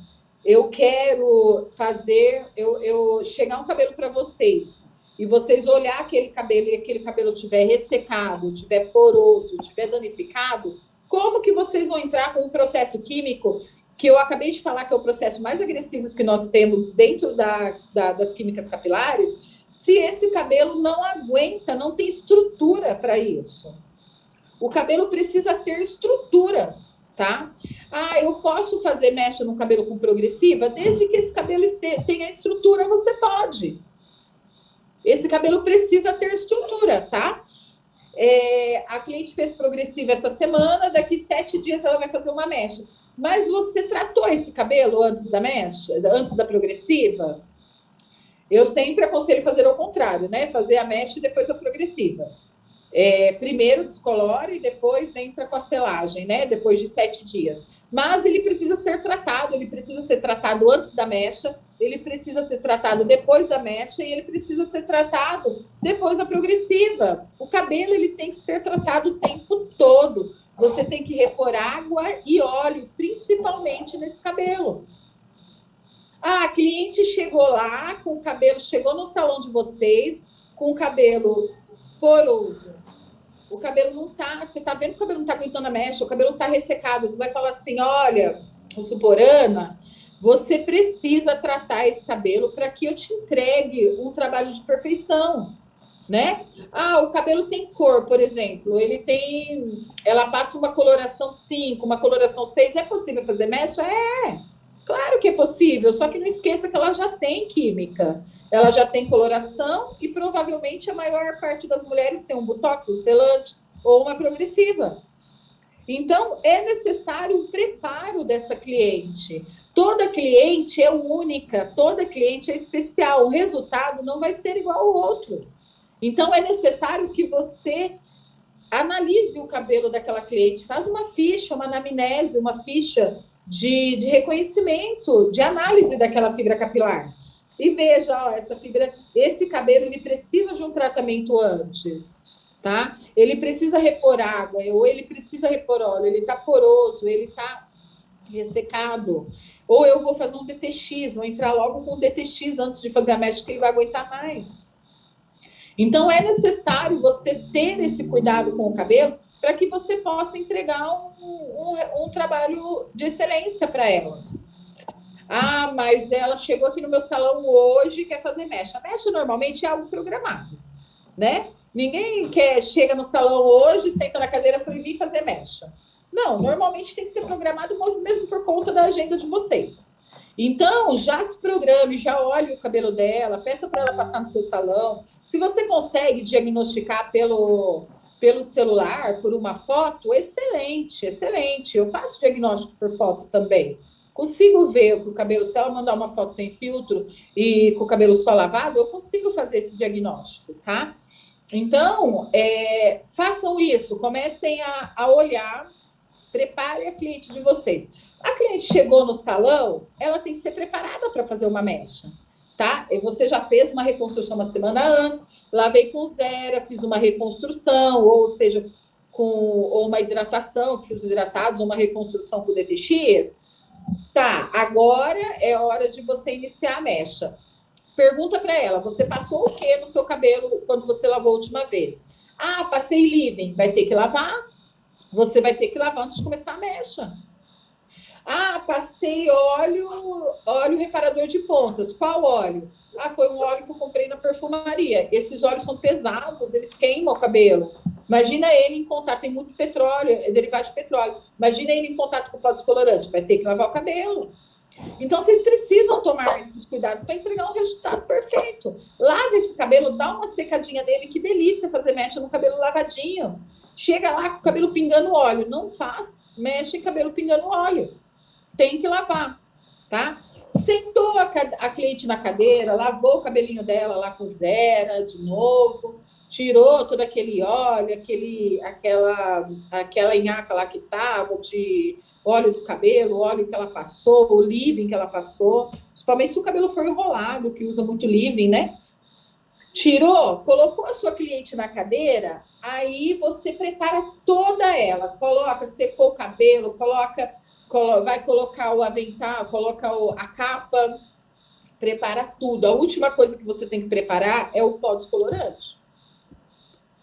Speaker 1: eu quero fazer, eu chegar um cabelo para vocês e vocês olhar aquele cabelo e aquele cabelo estiver ressecado, estiver poroso, estiver danificado, como que vocês vão entrar com um processo químico que eu acabei de falar que é o processo mais agressivo que nós temos dentro das químicas capilares, se esse cabelo não aguenta, não tem estrutura para isso? O cabelo precisa ter estrutura, tá? Eu posso fazer mecha no cabelo com progressiva? Desde que esse cabelo tenha estrutura, você pode. Esse cabelo precisa ter estrutura, tá? A cliente fez progressiva essa semana, daqui 7 dias ela vai fazer uma mecha. Mas você tratou esse cabelo antes da mecha, antes da progressiva? Eu sempre aconselho fazer ao contrário, né? Fazer a mecha e depois a progressiva. Primeiro descolore e depois entra com a selagem, né? Depois de 7 dias. Mas ele precisa ser tratado antes da mecha, ele precisa ser tratado depois da mecha e ele precisa ser tratado depois da progressiva. O cabelo ele tem que ser tratado o tempo todo. Você tem que repor água e óleo, principalmente nesse cabelo. A cliente chegou lá com o cabelo, chegou no salão de vocês com o cabelo poroso. O cabelo não tá, você tá vendo que o cabelo não tá aguentando a mecha, o cabelo tá ressecado. Você vai falar assim, olha, Ana, você precisa tratar esse cabelo para que eu te entregue um trabalho de perfeição, né? O cabelo tem cor, por exemplo, ela passa uma coloração 5, uma coloração 6, é possível fazer mecha? Claro que é possível, só que não esqueça que ela já tem química, ela já tem coloração e provavelmente a maior parte das mulheres tem um botox, um selante ou uma progressiva. Então, é necessário um preparo dessa cliente. Toda cliente é única, toda cliente é especial, o resultado não vai ser igual ao outro. Então, é necessário que você analise o cabelo daquela cliente, faz uma ficha, uma anamnese, uma ficha de reconhecimento, de análise daquela fibra capilar. E veja, ó, essa fibra, esse cabelo, ele precisa de um tratamento antes, tá? Ele precisa repor água, ou ele precisa repor óleo, ele tá poroso, ele tá ressecado. Ou eu vou fazer um DTX, vou entrar logo com o DTX antes de fazer a mecha, que ele vai aguentar mais. Então, é necessário você ter esse cuidado com o cabelo para que você possa entregar um trabalho de excelência para ela. Ah, mas ela chegou aqui no meu salão hoje e quer fazer mecha. A mecha normalmente é algo programado, né? Ninguém chega no salão hoje, senta na cadeira e fala, vim fazer mecha. Não, normalmente tem que ser programado mesmo por conta da agenda de vocês. Então, já se programe, já olhe o cabelo dela, peça para ela passar no seu salão. Se você consegue diagnosticar pelo celular, por uma foto, excelente, excelente. Eu faço diagnóstico por foto também. Consigo ver o cabelo, se ela mandar uma foto sem filtro e com o cabelo só lavado, eu consigo fazer esse diagnóstico, tá? Então, façam isso, comecem a olhar, prepare a cliente de vocês. A cliente chegou no salão, ela tem que ser preparada para fazer uma mecha, tá? E você já fez uma reconstrução uma semana antes, lavei com Zera, fiz uma reconstrução, ou seja, ou uma hidratação, fiz hidratados, ou uma reconstrução com DTX. Tá, agora é hora de você iniciar a mecha. Pergunta para ela, você passou o que no seu cabelo quando você lavou a última vez? Ah, passei leave-in, vai ter que lavar. Você vai ter que lavar antes de começar a mecha. Ah, passei óleo reparador de pontas. Qual óleo? Ah, foi um óleo que eu comprei na perfumaria. Esses óleos são pesados, eles queimam o cabelo. Imagina ele em contato, tem muito petróleo, é derivado de petróleo. Imagina ele em contato com o pó descolorante, vai ter que lavar o cabelo. Então, vocês precisam tomar esses cuidados para entregar um resultado perfeito. Lave esse cabelo, dá uma secadinha nele, que delícia fazer mecha no cabelo lavadinho. Chega lá com o cabelo pingando óleo, não faz mecha em cabelo pingando óleo. Tem que lavar, tá? Sentou a cliente na cadeira, lavou o cabelinho dela lá com Zera de novo, tirou todo aquele óleo, aquela nhaca lá que tava, de óleo do cabelo, o óleo que ela passou, o leave-in que ela passou, principalmente se o cabelo for enrolado, que usa muito leave-in, né? Tirou, colocou a sua cliente na cadeira, aí você prepara toda ela, secou o cabelo, vai colocar o avental, coloca a capa, prepara tudo. A última coisa que você tem que preparar é o pó descolorante.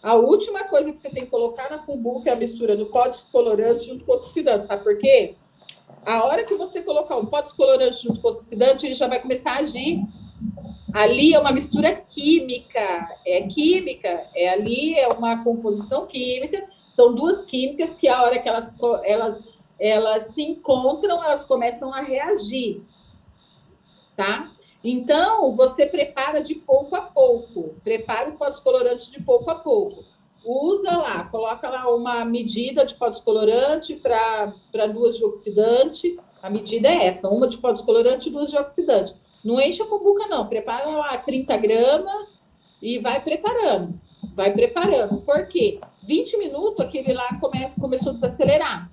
Speaker 1: A última coisa que você tem que colocar na cumbuca é a mistura do pó descolorante junto com o oxidante. Sabe por quê? A hora que você colocar o pó descolorante junto com o oxidante, ele já vai começar a agir. Ali é uma mistura química, ali é uma composição química, são duas químicas que a hora que elas se encontram, elas começam a reagir, tá? Então, você prepara de pouco a pouco, prepara o pó descolorante de pouco a pouco. Usa lá, coloca lá uma medida de pó descolorante para 2 de oxidante, a medida é essa, uma de pó descolorante e 2 de oxidante. Não enche a cumbuca, não. Prepara lá 30 gramas e vai preparando. Vai preparando. Por quê? 20 minutos, aquele lá começou a desacelerar.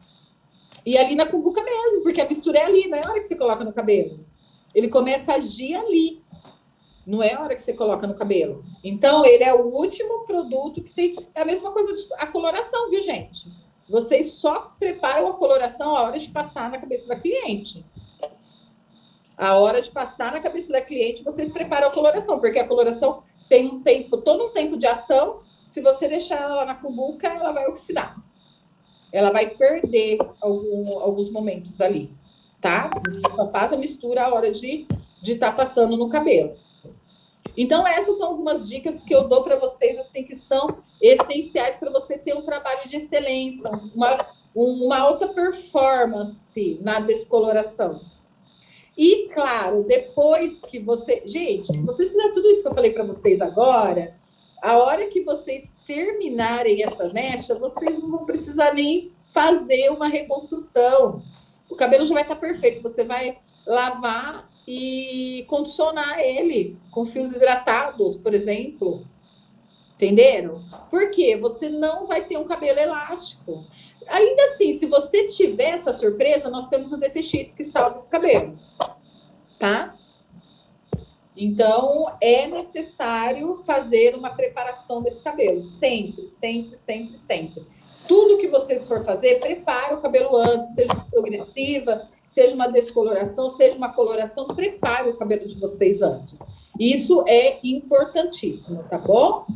Speaker 1: E ali na cumbuca mesmo, porque a mistura é ali, não é a hora que você coloca no cabelo. Ele começa a agir ali. Não é a hora que você coloca no cabelo. Então, ele é o último produto que tem... É a mesma coisa a coloração, viu, gente? Vocês só preparam a coloração a hora de passar na cabeça da cliente. A hora de passar na cabeça da cliente, vocês preparam a coloração, porque a coloração tem um tempo, todo um tempo de ação. Se você deixar ela na cumbuca, ela vai oxidar. Ela vai perder alguns momentos ali, tá? Você só faz a mistura a hora de estar passando no cabelo. Então, essas são algumas dicas que eu dou para vocês, assim, que são essenciais para você ter um trabalho de excelência, uma alta performance na descoloração. E, claro, depois que você... Gente, se vocês fizerem tudo isso que eu falei para vocês agora, a hora que vocês terminarem essa mecha, vocês não vão precisar nem fazer uma reconstrução. O cabelo já vai estar perfeito. Você vai lavar e condicionar ele com fios hidratados, por exemplo. Entenderam? Porque você não vai ter um cabelo elástico. Ainda assim, se você tiver essa surpresa, nós temos o DTX que salva esse cabelo, tá? Então, é necessário fazer uma preparação desse cabelo. Sempre, sempre, sempre, sempre. Tudo que vocês for fazer, prepare o cabelo antes, seja progressiva, seja uma descoloração, seja uma coloração, prepare o cabelo de vocês antes. Isso é importantíssimo, tá bom?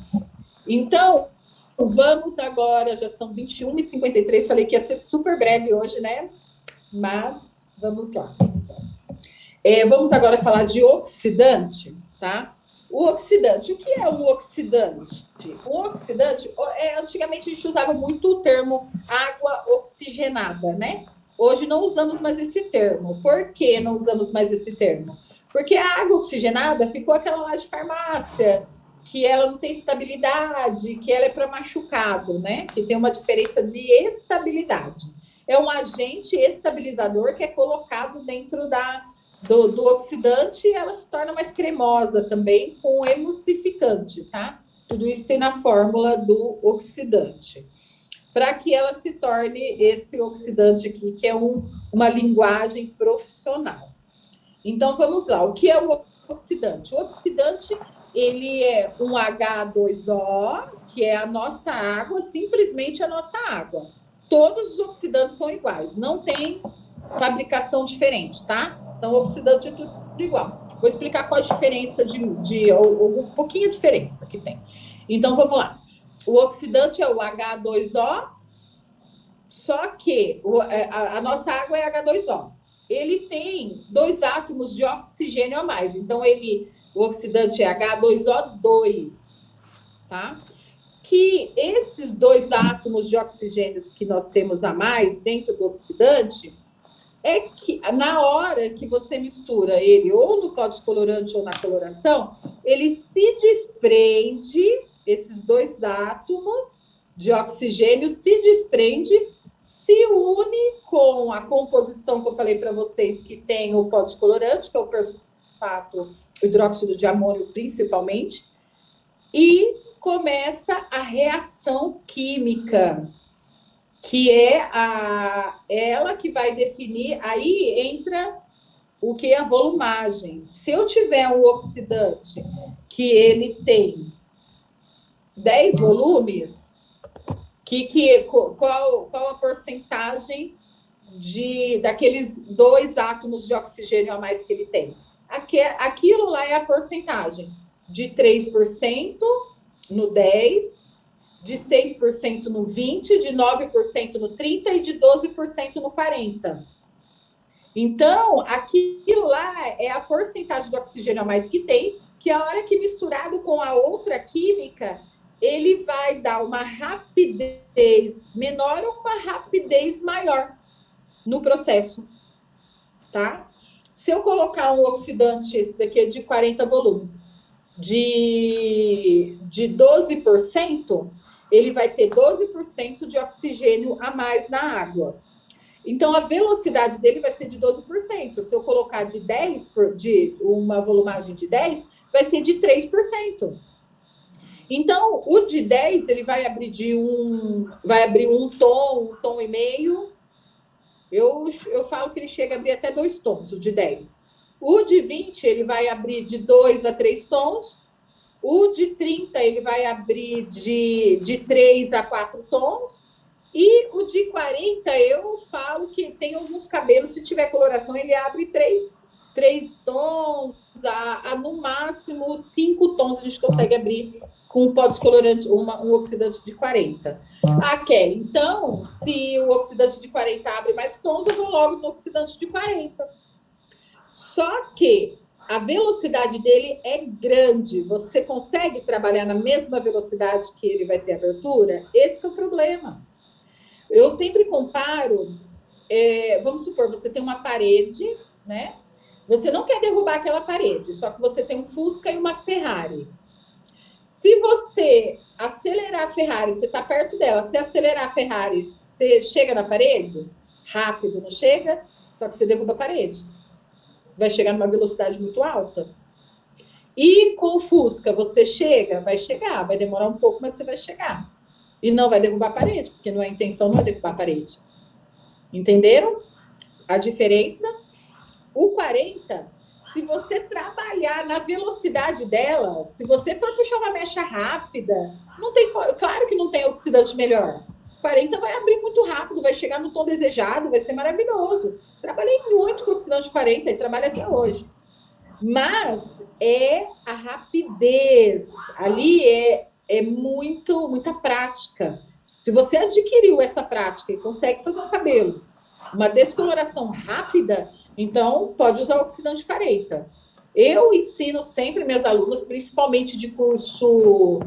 Speaker 1: Então, vamos agora, já são 21h53, falei que ia ser super breve hoje, né? Mas, vamos lá. Vamos agora falar de oxidante, tá? O oxidante, o que é um oxidante? Um oxidante, antigamente a gente usava muito o termo água oxigenada, né? Hoje não usamos mais esse termo. Por que não usamos mais esse termo? Porque a água oxigenada ficou aquela lá de farmácia, que ela não tem estabilidade, que ela é para machucado, né? Que tem uma diferença de estabilidade. É um agente estabilizador que é colocado dentro do oxidante e ela se torna mais cremosa também com emulsificante, tá? Tudo isso tem na fórmula do oxidante. Para que ela se torne esse oxidante aqui, que é uma linguagem profissional. Então, vamos lá. O que é o oxidante? O oxidante, ele é um H2O, que é a nossa água, simplesmente a nossa água. Todos os oxidantes são iguais, não tem fabricação diferente, tá? Então, o oxidante é tudo igual. Vou explicar qual a diferença um pouquinho a diferença que tem. Então, vamos lá. O oxidante é o H2O, só que a nossa água é H2O. Ele tem 2 átomos de oxigênio a mais. Então, o oxidante é H2O2, tá? Que esses 2 átomos de oxigênio que nós temos a mais dentro do oxidante é que na hora que você mistura ele ou no pó descolorante ou na coloração, ele se desprende, esses 2 átomos de oxigênio se desprende, se une com a composição que eu falei para vocês, que tem o pó descolorante, que é o persolato, o hidróxido de amônio principalmente, e começa a reação química, que é ela que vai definir, aí entra o que é a volumagem. Se eu tiver um oxidante que ele tem 10 volumes, qual a porcentagem daqueles 2 átomos de oxigênio a mais que ele tem? Aquilo lá é a porcentagem de 3% no 10, de 6% no 20, de 9% no 30 e de 12% no 40. Então, aquilo lá é a porcentagem de oxigênio a mais que tem, que a hora que misturado com a outra química, ele vai dar uma rapidez menor ou uma rapidez maior no processo, tá? Se eu colocar um oxidante, esse daqui é de 40 volumes, de 12%, ele vai ter 12% de oxigênio a mais na água. Então, a velocidade dele vai ser de 12%. Se eu colocar de uma volumagem de 10, vai ser de 3%. Então, o de 10, ele vai abrir um tom e meio. Eu falo que ele chega a abrir até 2 tons, o de 10. O de 20, ele vai abrir de 2 a 3 tons. O de 30, ele vai abrir de 3 a 4 tons. E o de 40, eu falo que tem alguns cabelos, se tiver coloração, ele abre 3 tons, no máximo 5 tons a gente consegue abrir com um pó descolorante, um oxidante de 40. Kelly, então, se o oxidante de 40 abre mais tons, eu vou logo no oxidante de 40. Só que a velocidade dele é grande. Você consegue trabalhar na mesma velocidade que ele vai ter abertura? Esse é o problema. Eu sempre comparo, vamos supor, você tem uma parede, né? Você não quer derrubar aquela parede, só que você tem um Fusca e uma Ferrari. Se você acelerar a Ferrari, você está perto dela, se acelerar a Ferrari, você chega na parede? Rápido, não chega? Só que você derruba a parede. Vai chegar numa velocidade muito alta. E com o Fusca, você chega? Vai chegar, vai demorar um pouco, mas você vai chegar. E não vai derrubar a parede, porque a intenção não é derrubar a parede. Entenderam a diferença? O 40, se você trabalhar na velocidade dela, se você for puxar uma mecha rápida, não tem, claro que não tem oxidante melhor. 40 vai abrir muito rápido, vai chegar no tom desejado, vai ser maravilhoso. Trabalhei muito com oxidante 40 e trabalho até hoje. Mas é a rapidez. Ali é muita prática. Se você adquiriu essa prática e consegue fazer um cabelo, uma descoloração rápida, então pode usar o oxidante 40. Eu ensino sempre minhas alunas, principalmente de curso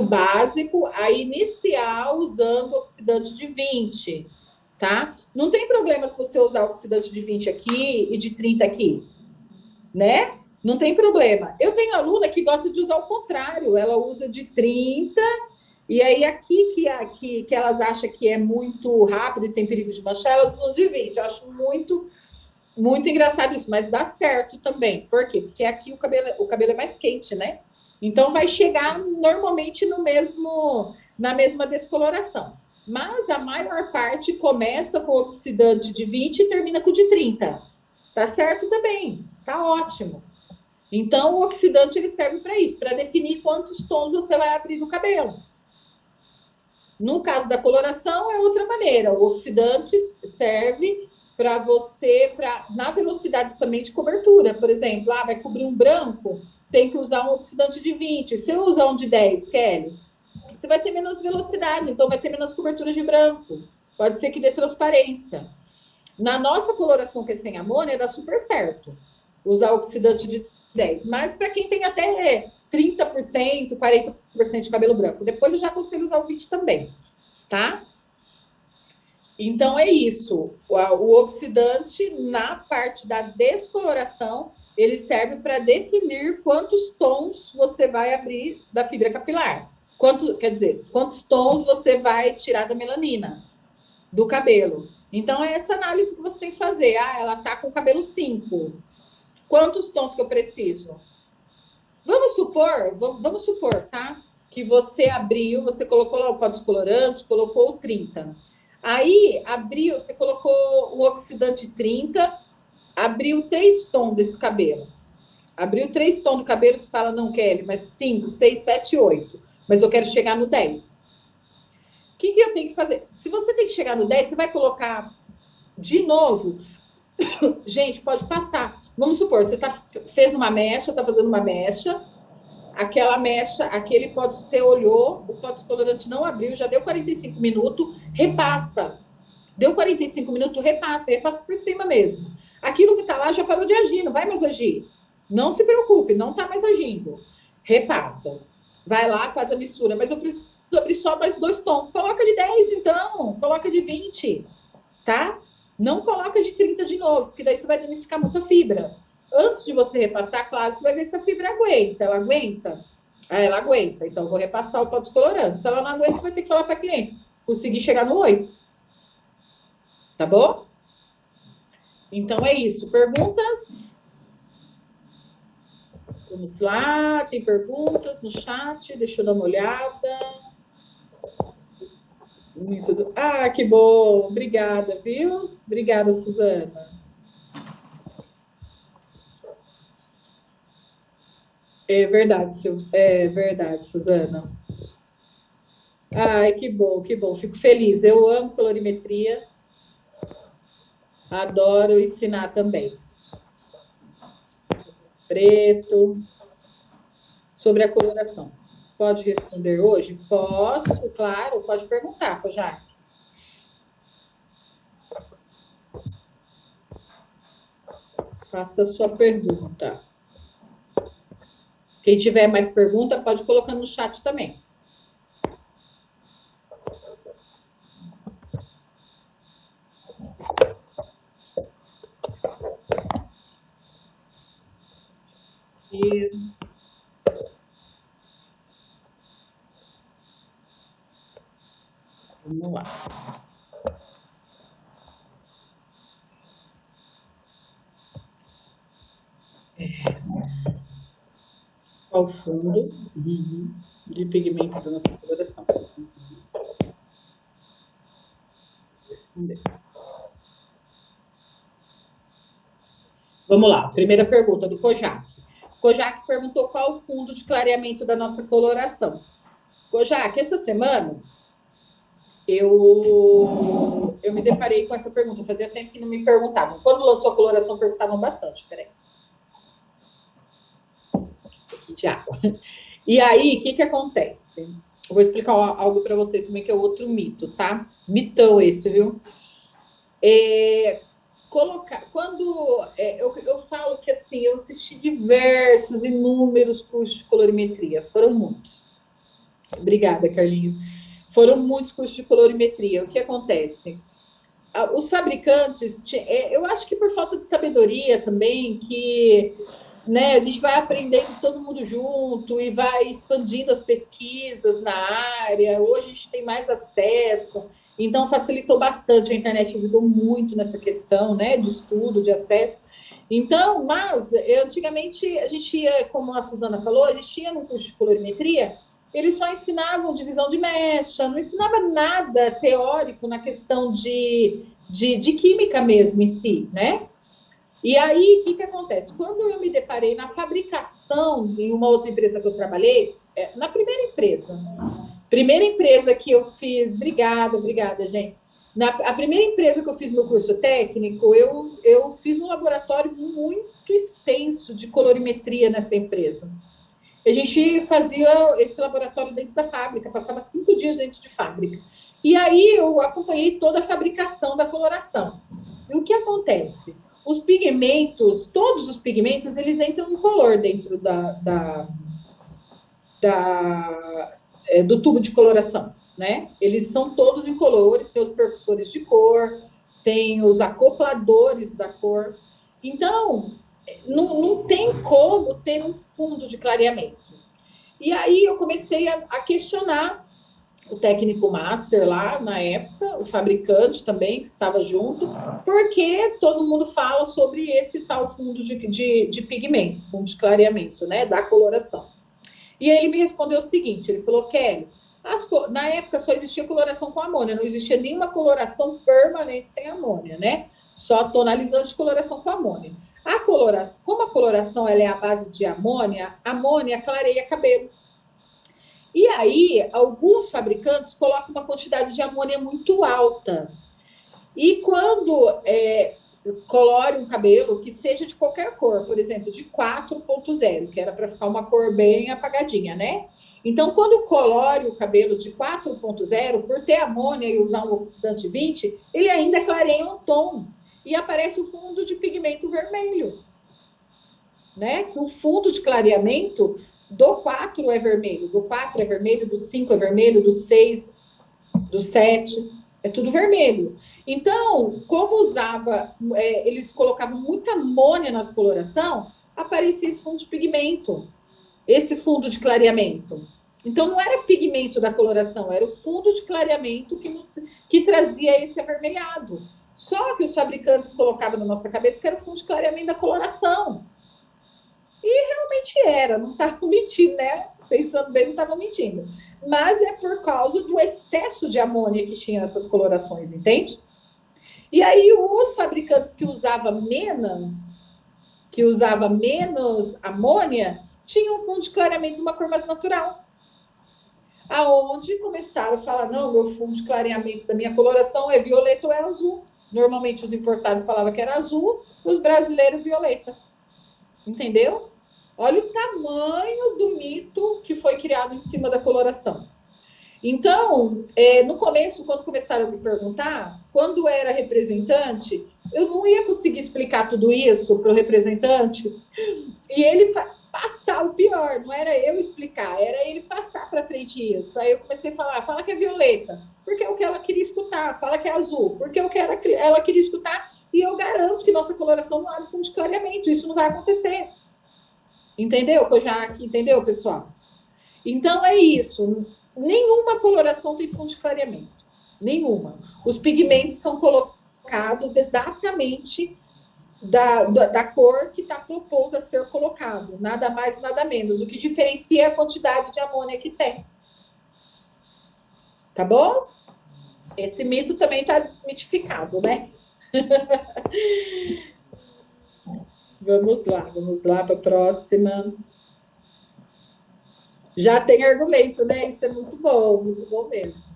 Speaker 1: básico, a iniciar usando oxidante de 20, tá? Não tem problema se você usar oxidante de 20 aqui e de 30 aqui, né? Não tem problema. Eu tenho aluna que gosta de usar o contrário, ela usa de 30, e aí aqui que elas acham que é muito rápido e tem perigo de manchar, elas usam de 20. Eu acho muito engraçado isso, mas dá certo também. Por quê? Porque aqui o cabelo é mais quente, né? Então vai chegar normalmente na mesma descoloração. Mas a maior parte começa com oxidante de 20 e termina com de 30. Tá certo também, tá ótimo. Então, o oxidante ele serve para isso, para definir quantos tons você vai abrir no cabelo. No caso da coloração, é outra maneira. O oxidante serve para você, na velocidade também de cobertura. Por exemplo, vai cobrir um branco, tem que usar um oxidante de 20. Se eu usar um de 10, Kelly, você vai ter menos velocidade, então vai ter menos cobertura de branco. Pode ser que dê transparência. Na nossa coloração, que é sem amônia, dá super certo usar oxidante de 10. Mas para quem tem até 30%, 40% de cabelo branco, depois eu já aconselho usar o 20 também, tá? Então é isso. O oxidante, na parte da descoloração, ele serve para definir quantos tons você vai abrir da fibra capilar. Quantos tons você vai tirar da melanina do cabelo. Então, é essa análise que você tem que fazer. Ela tá com o cabelo 5. Quantos tons que eu preciso? Vamos supor, tá? Que você abriu, você colocou lá o pó descolorante, colocou 30. Aí, abriu, você colocou o oxidante 30, abriu 3 tons desse cabelo. Abriu 3 tons do cabelo, você fala, não, Kelly, mas 5, 6, 7, 8. Mas eu quero chegar no 10. O que eu tenho que fazer? Se você tem que chegar no 10, você vai colocar de novo. Gente, pode passar. Vamos supor, você fez uma mecha, está fazendo uma mecha. Aquela mecha, aquele pó você olhou, o pó descolorante não abriu, já deu 45 minutos, repassa. Deu 45 minutos, repassa por cima mesmo. Aquilo que está lá já parou de agir, não vai mais agir. Não se preocupe, não está mais agindo. Repassa. Vai lá, faz a mistura. Mas eu preciso abrir só mais 2 tons. Coloca de 10, então. Coloca de 20, tá? Não coloca de 30 de novo, porque daí você vai danificar muita fibra. Antes de você repassar, claro, você vai ver se a fibra aguenta. Ela aguenta? Ela aguenta. Então, eu vou repassar o pó descolorante. Se ela não aguenta, você vai ter que falar para a cliente. Conseguir chegar no 8. Tá bom? Então, é isso. Perguntas? Vamos lá. Tem perguntas no chat? Deixa eu dar uma olhada. Muito. Que bom. Obrigada, viu? Obrigada, Suzana. É verdade, Suzana. Ai, que bom, que bom. Fico feliz. Eu amo colorimetria. Adoro ensinar também. Preto. Sobre a coloração. Pode responder hoje? Posso, claro. Pode perguntar, Jaque. Faça a sua pergunta. Quem tiver mais pergunta, pode colocar no chat também. E vamos lá. Ao fundo de pigmento da nossa coloração. Responder. Vamos lá, primeira pergunta do Kojak. Kojak perguntou qual o fundo de clareamento da nossa coloração. Kojak, essa semana eu me deparei com essa pergunta. Fazia tempo que não me perguntavam. Quando lançou a coloração, perguntavam bastante. Peraí. Um pouquinho de água. E aí, o que acontece? Eu vou explicar algo para vocês também, que é outro mito, tá? Mitão esse, viu? Eu falo que assim, eu assisti diversos, inúmeros cursos de colorimetria, foram muitos. Obrigada, Carlinhos. Foram muitos cursos de colorimetria. O que acontece? Os fabricantes, eu acho que por falta de sabedoria também, que né, a gente vai aprendendo todo mundo junto e vai expandindo as pesquisas na área. Hoje a gente tem mais acesso, então facilitou bastante. A internet ajudou muito nessa questão, né, de estudo, de acesso. Então, mas antigamente a gente ia, como a Suzana falou, a gente ia no curso de colorimetria, eles só ensinavam divisão de mecha, não ensinava nada teórico na questão de química mesmo em si, né? E aí, o que acontece? Quando eu me deparei na fabricação, em uma outra empresa que eu trabalhei, na primeira empresa que eu fiz, obrigada, gente. A primeira empresa que eu fiz meu curso técnico, eu fiz um laboratório muito extenso de colorimetria nessa empresa. A gente fazia esse laboratório dentro da fábrica, passava 5 dias dentro de fábrica. E aí eu acompanhei toda a fabricação da coloração. E o que acontece? Os pigmentos, todos os pigmentos, eles entram em color dentro do tubo de coloração, né? Eles são todos incolores, tem os percussores de cor, tem os acopladores da cor. Então, não tem como ter um fundo de clareamento. E aí eu comecei a questionar o técnico master lá na época, o fabricante também, que estava junto, porque todo mundo fala sobre esse tal fundo de pigmento, fundo de clareamento, né, da coloração. E ele me respondeu o seguinte, ele falou, Kelly, na época só existia coloração com amônia, não existia nenhuma coloração permanente sem amônia, né? Só tonalizante de coloração com amônia. A coloração, como a coloração ela é a base de amônia, amônia clareia cabelo. E aí, alguns fabricantes colocam uma quantidade de amônia muito alta. E quando colore um cabelo que seja de qualquer cor, por exemplo, de 4.0, que era para ficar uma cor bem apagadinha, né? Então, quando colore o cabelo de 4.0, por ter amônia e usar um oxidante 20, ele ainda clareia um tom e aparece o fundo de pigmento vermelho, né? Que o fundo de clareamento do 4 é vermelho, do 4 é vermelho, do 5 é vermelho, do 6, do 7, é tudo vermelho. Então, como eles colocavam muita amônia nas coloração, aparecia esse fundo de pigmento, esse fundo de clareamento. Então, não era pigmento da coloração, era o fundo de clareamento que trazia esse avermelhado. Só que os fabricantes colocavam na nossa cabeça que era o fundo de clareamento da coloração. E realmente era, não estava mentindo, né? Pensando bem, não estava mentindo. Mas é por causa do excesso de amônia que tinha nessas colorações, entende? E aí os fabricantes que usavam menos amônia tinham um fundo de clareamento de uma cor mais natural. Aonde começaram a falar, não, meu fundo de clareamento da minha coloração é violeta ou é azul. Normalmente os importados falavam que era azul, os brasileiros violeta. Entendeu? Olha o tamanho do mito que foi criado em cima da coloração. Então, no começo, quando começaram a me perguntar, quando era representante, eu não ia conseguir explicar tudo isso para o representante e ele passar o pior, não era eu explicar, era ele passar para frente isso. Aí eu comecei a falar, fala que é violeta, porque é o que ela queria escutar, fala que é azul, porque é o que ela queria escutar, e eu garanto que nossa coloração não abre fundo de clareamento, isso não vai acontecer. Entendeu, Kojak? Entendeu, pessoal? Então é isso. Nenhuma coloração tem fundo de clareamento. Nenhuma. Os pigmentos são colocados exatamente da cor que está propondo a ser colocado. Nada mais, nada menos. O que diferencia é a quantidade de amônia que tem. Tá bom? Esse mito também está desmitificado, né? Vamos lá para a próxima. Já tem argumento, né? Isso é muito bom mesmo.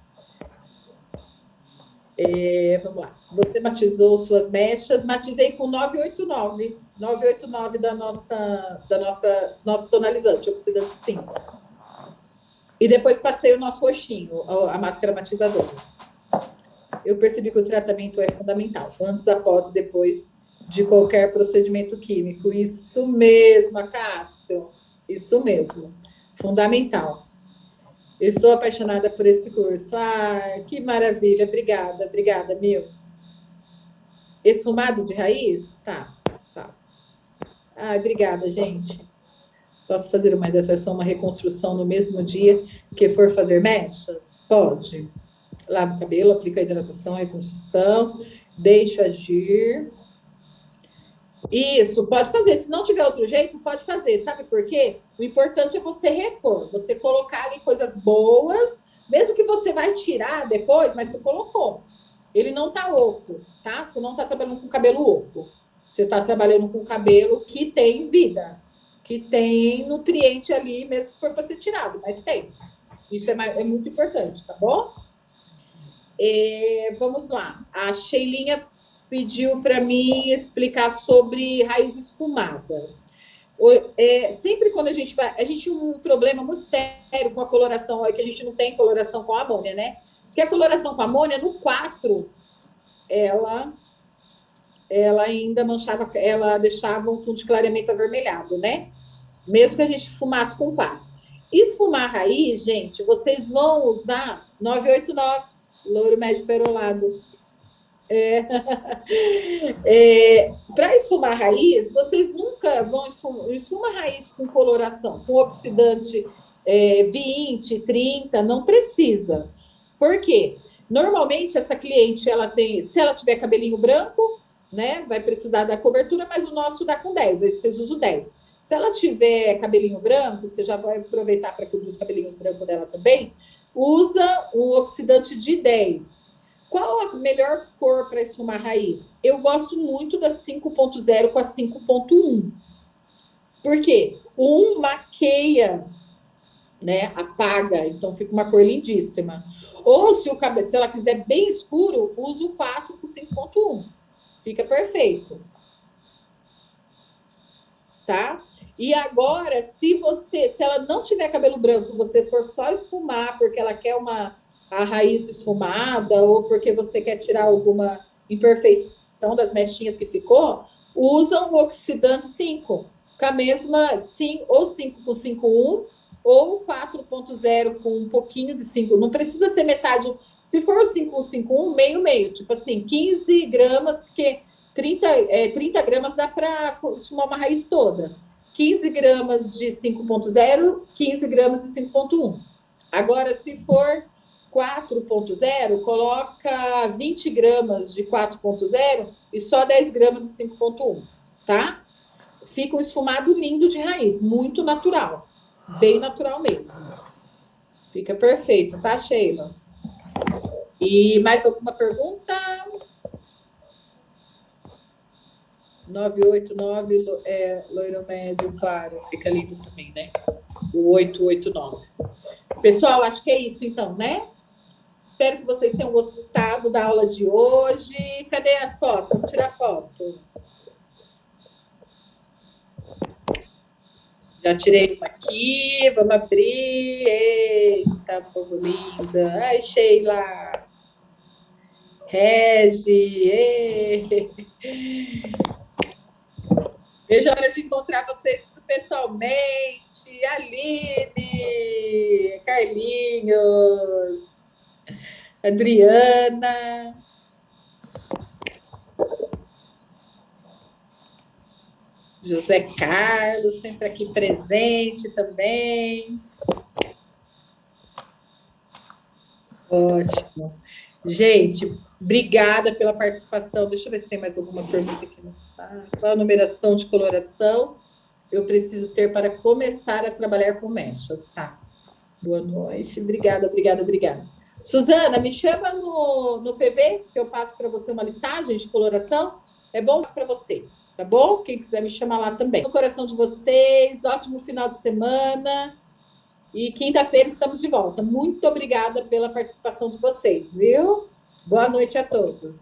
Speaker 1: Vamos lá. Você matizou suas mechas. Matizei com 989. 989 da nosso tonalizante, oxidante 5. E depois passei o nosso roxinho, a máscara matizadora. Eu percebi que o tratamento é fundamental, antes, após e depois de qualquer procedimento químico. Isso mesmo, Cássio. Isso mesmo. Fundamental. Eu estou apaixonada por esse curso. Ah, que maravilha. Obrigada, Mil. Esfumado de raiz? Tá. Ah, obrigada, gente. Posso fazer uma hidratação, uma reconstrução no mesmo dia que for fazer mechas? Pode. Lavo o cabelo, aplico a hidratação, a reconstrução, deixo agir. Isso, pode fazer. Se não tiver outro jeito, pode fazer. Sabe por quê? O importante é você repor, você colocar ali coisas boas, mesmo que você vai tirar depois, mas você colocou. Ele não tá oco, tá? Você não tá trabalhando com cabelo oco. Você tá trabalhando com cabelo que tem vida, que tem nutriente ali, mesmo que for para ser tirado, mas tem. Isso é muito importante, tá bom? Vamos lá. A Sheilinha pediu para mim explicar sobre raiz esfumada. Sempre quando a gente vai. A gente tem um problema muito sério com a coloração, é que a gente não tem coloração com amônia, né? Porque a coloração com amônia, no 4, ela ainda manchava, ela deixava um fundo de clareamento avermelhado, né? Mesmo que a gente fumasse com 4. Esfumar a raiz, gente, vocês vão usar 989, louro médio perolado. Para esfumar raiz, vocês nunca vão esfumar raiz com coloração, com oxidante 20, 30, não precisa. Por quê? Normalmente essa cliente, ela tem, se ela tiver cabelinho branco, né, vai precisar da cobertura, mas o nosso dá com 10, aí vocês usam 10. Se ela tiver cabelinho branco, você já vai aproveitar para cobrir os cabelinhos brancos dela também, usa um oxidante de 10. Qual a melhor cor para esfumar raiz? Eu gosto muito da 5.0 com a 5.1. Por quê? O 1 maqueia, né? Apaga, então fica uma cor lindíssima. Ou se ela quiser bem escuro, usa o 4 com 5.1. Fica perfeito. Tá? E agora, se ela não tiver cabelo branco, você for só esfumar porque ela quer a raiz esfumada ou porque você quer tirar alguma imperfeição das mechinhas que ficou, usa um oxidante 5, com a mesma, sim, ou 5 com 5.1 ou 4.0 com um pouquinho de 5. Não precisa ser metade. Se for 5 com 5.1, meio, tipo assim, 15 gramas, porque 30 gramas dá para esfumar uma raiz toda. 15 gramas de 5.0, 15 gramas de 5.1. Agora, se for 4.0, coloca 20 gramas de 4.0 e só 10 gramas de 5.1, tá? Fica um esfumado lindo de raiz, muito natural. Bem natural mesmo. Fica perfeito, tá, Sheila? E mais alguma pergunta? 989, loiro médio, claro, fica lindo também, né? O 889. Pessoal, acho que é isso então, né? Espero que vocês tenham gostado da aula de hoje. Cadê as fotos? Vamos tirar foto. Já tirei uma aqui, vamos abrir. Eita, povo linda. Ai, Sheila. Regi. Vejo a hora de encontrar vocês pessoalmente. Aline, Carlinhos, Adriana. José Carlos, sempre aqui presente também. Ótimo. Gente, obrigada pela participação. Deixa eu ver se tem mais alguma pergunta aqui no site. Qual a numeração de coloração eu preciso ter para começar a trabalhar com mechas? Tá. Boa noite. Obrigada, obrigada, obrigada. Suzana, me chama no PV, que eu passo para você uma listagem de coloração. É bom para você, tá bom? Quem quiser me chamar lá também. No coração de vocês, ótimo final de semana. E quinta-feira estamos de volta. Muito obrigada pela participação de vocês, viu? Boa noite a todos.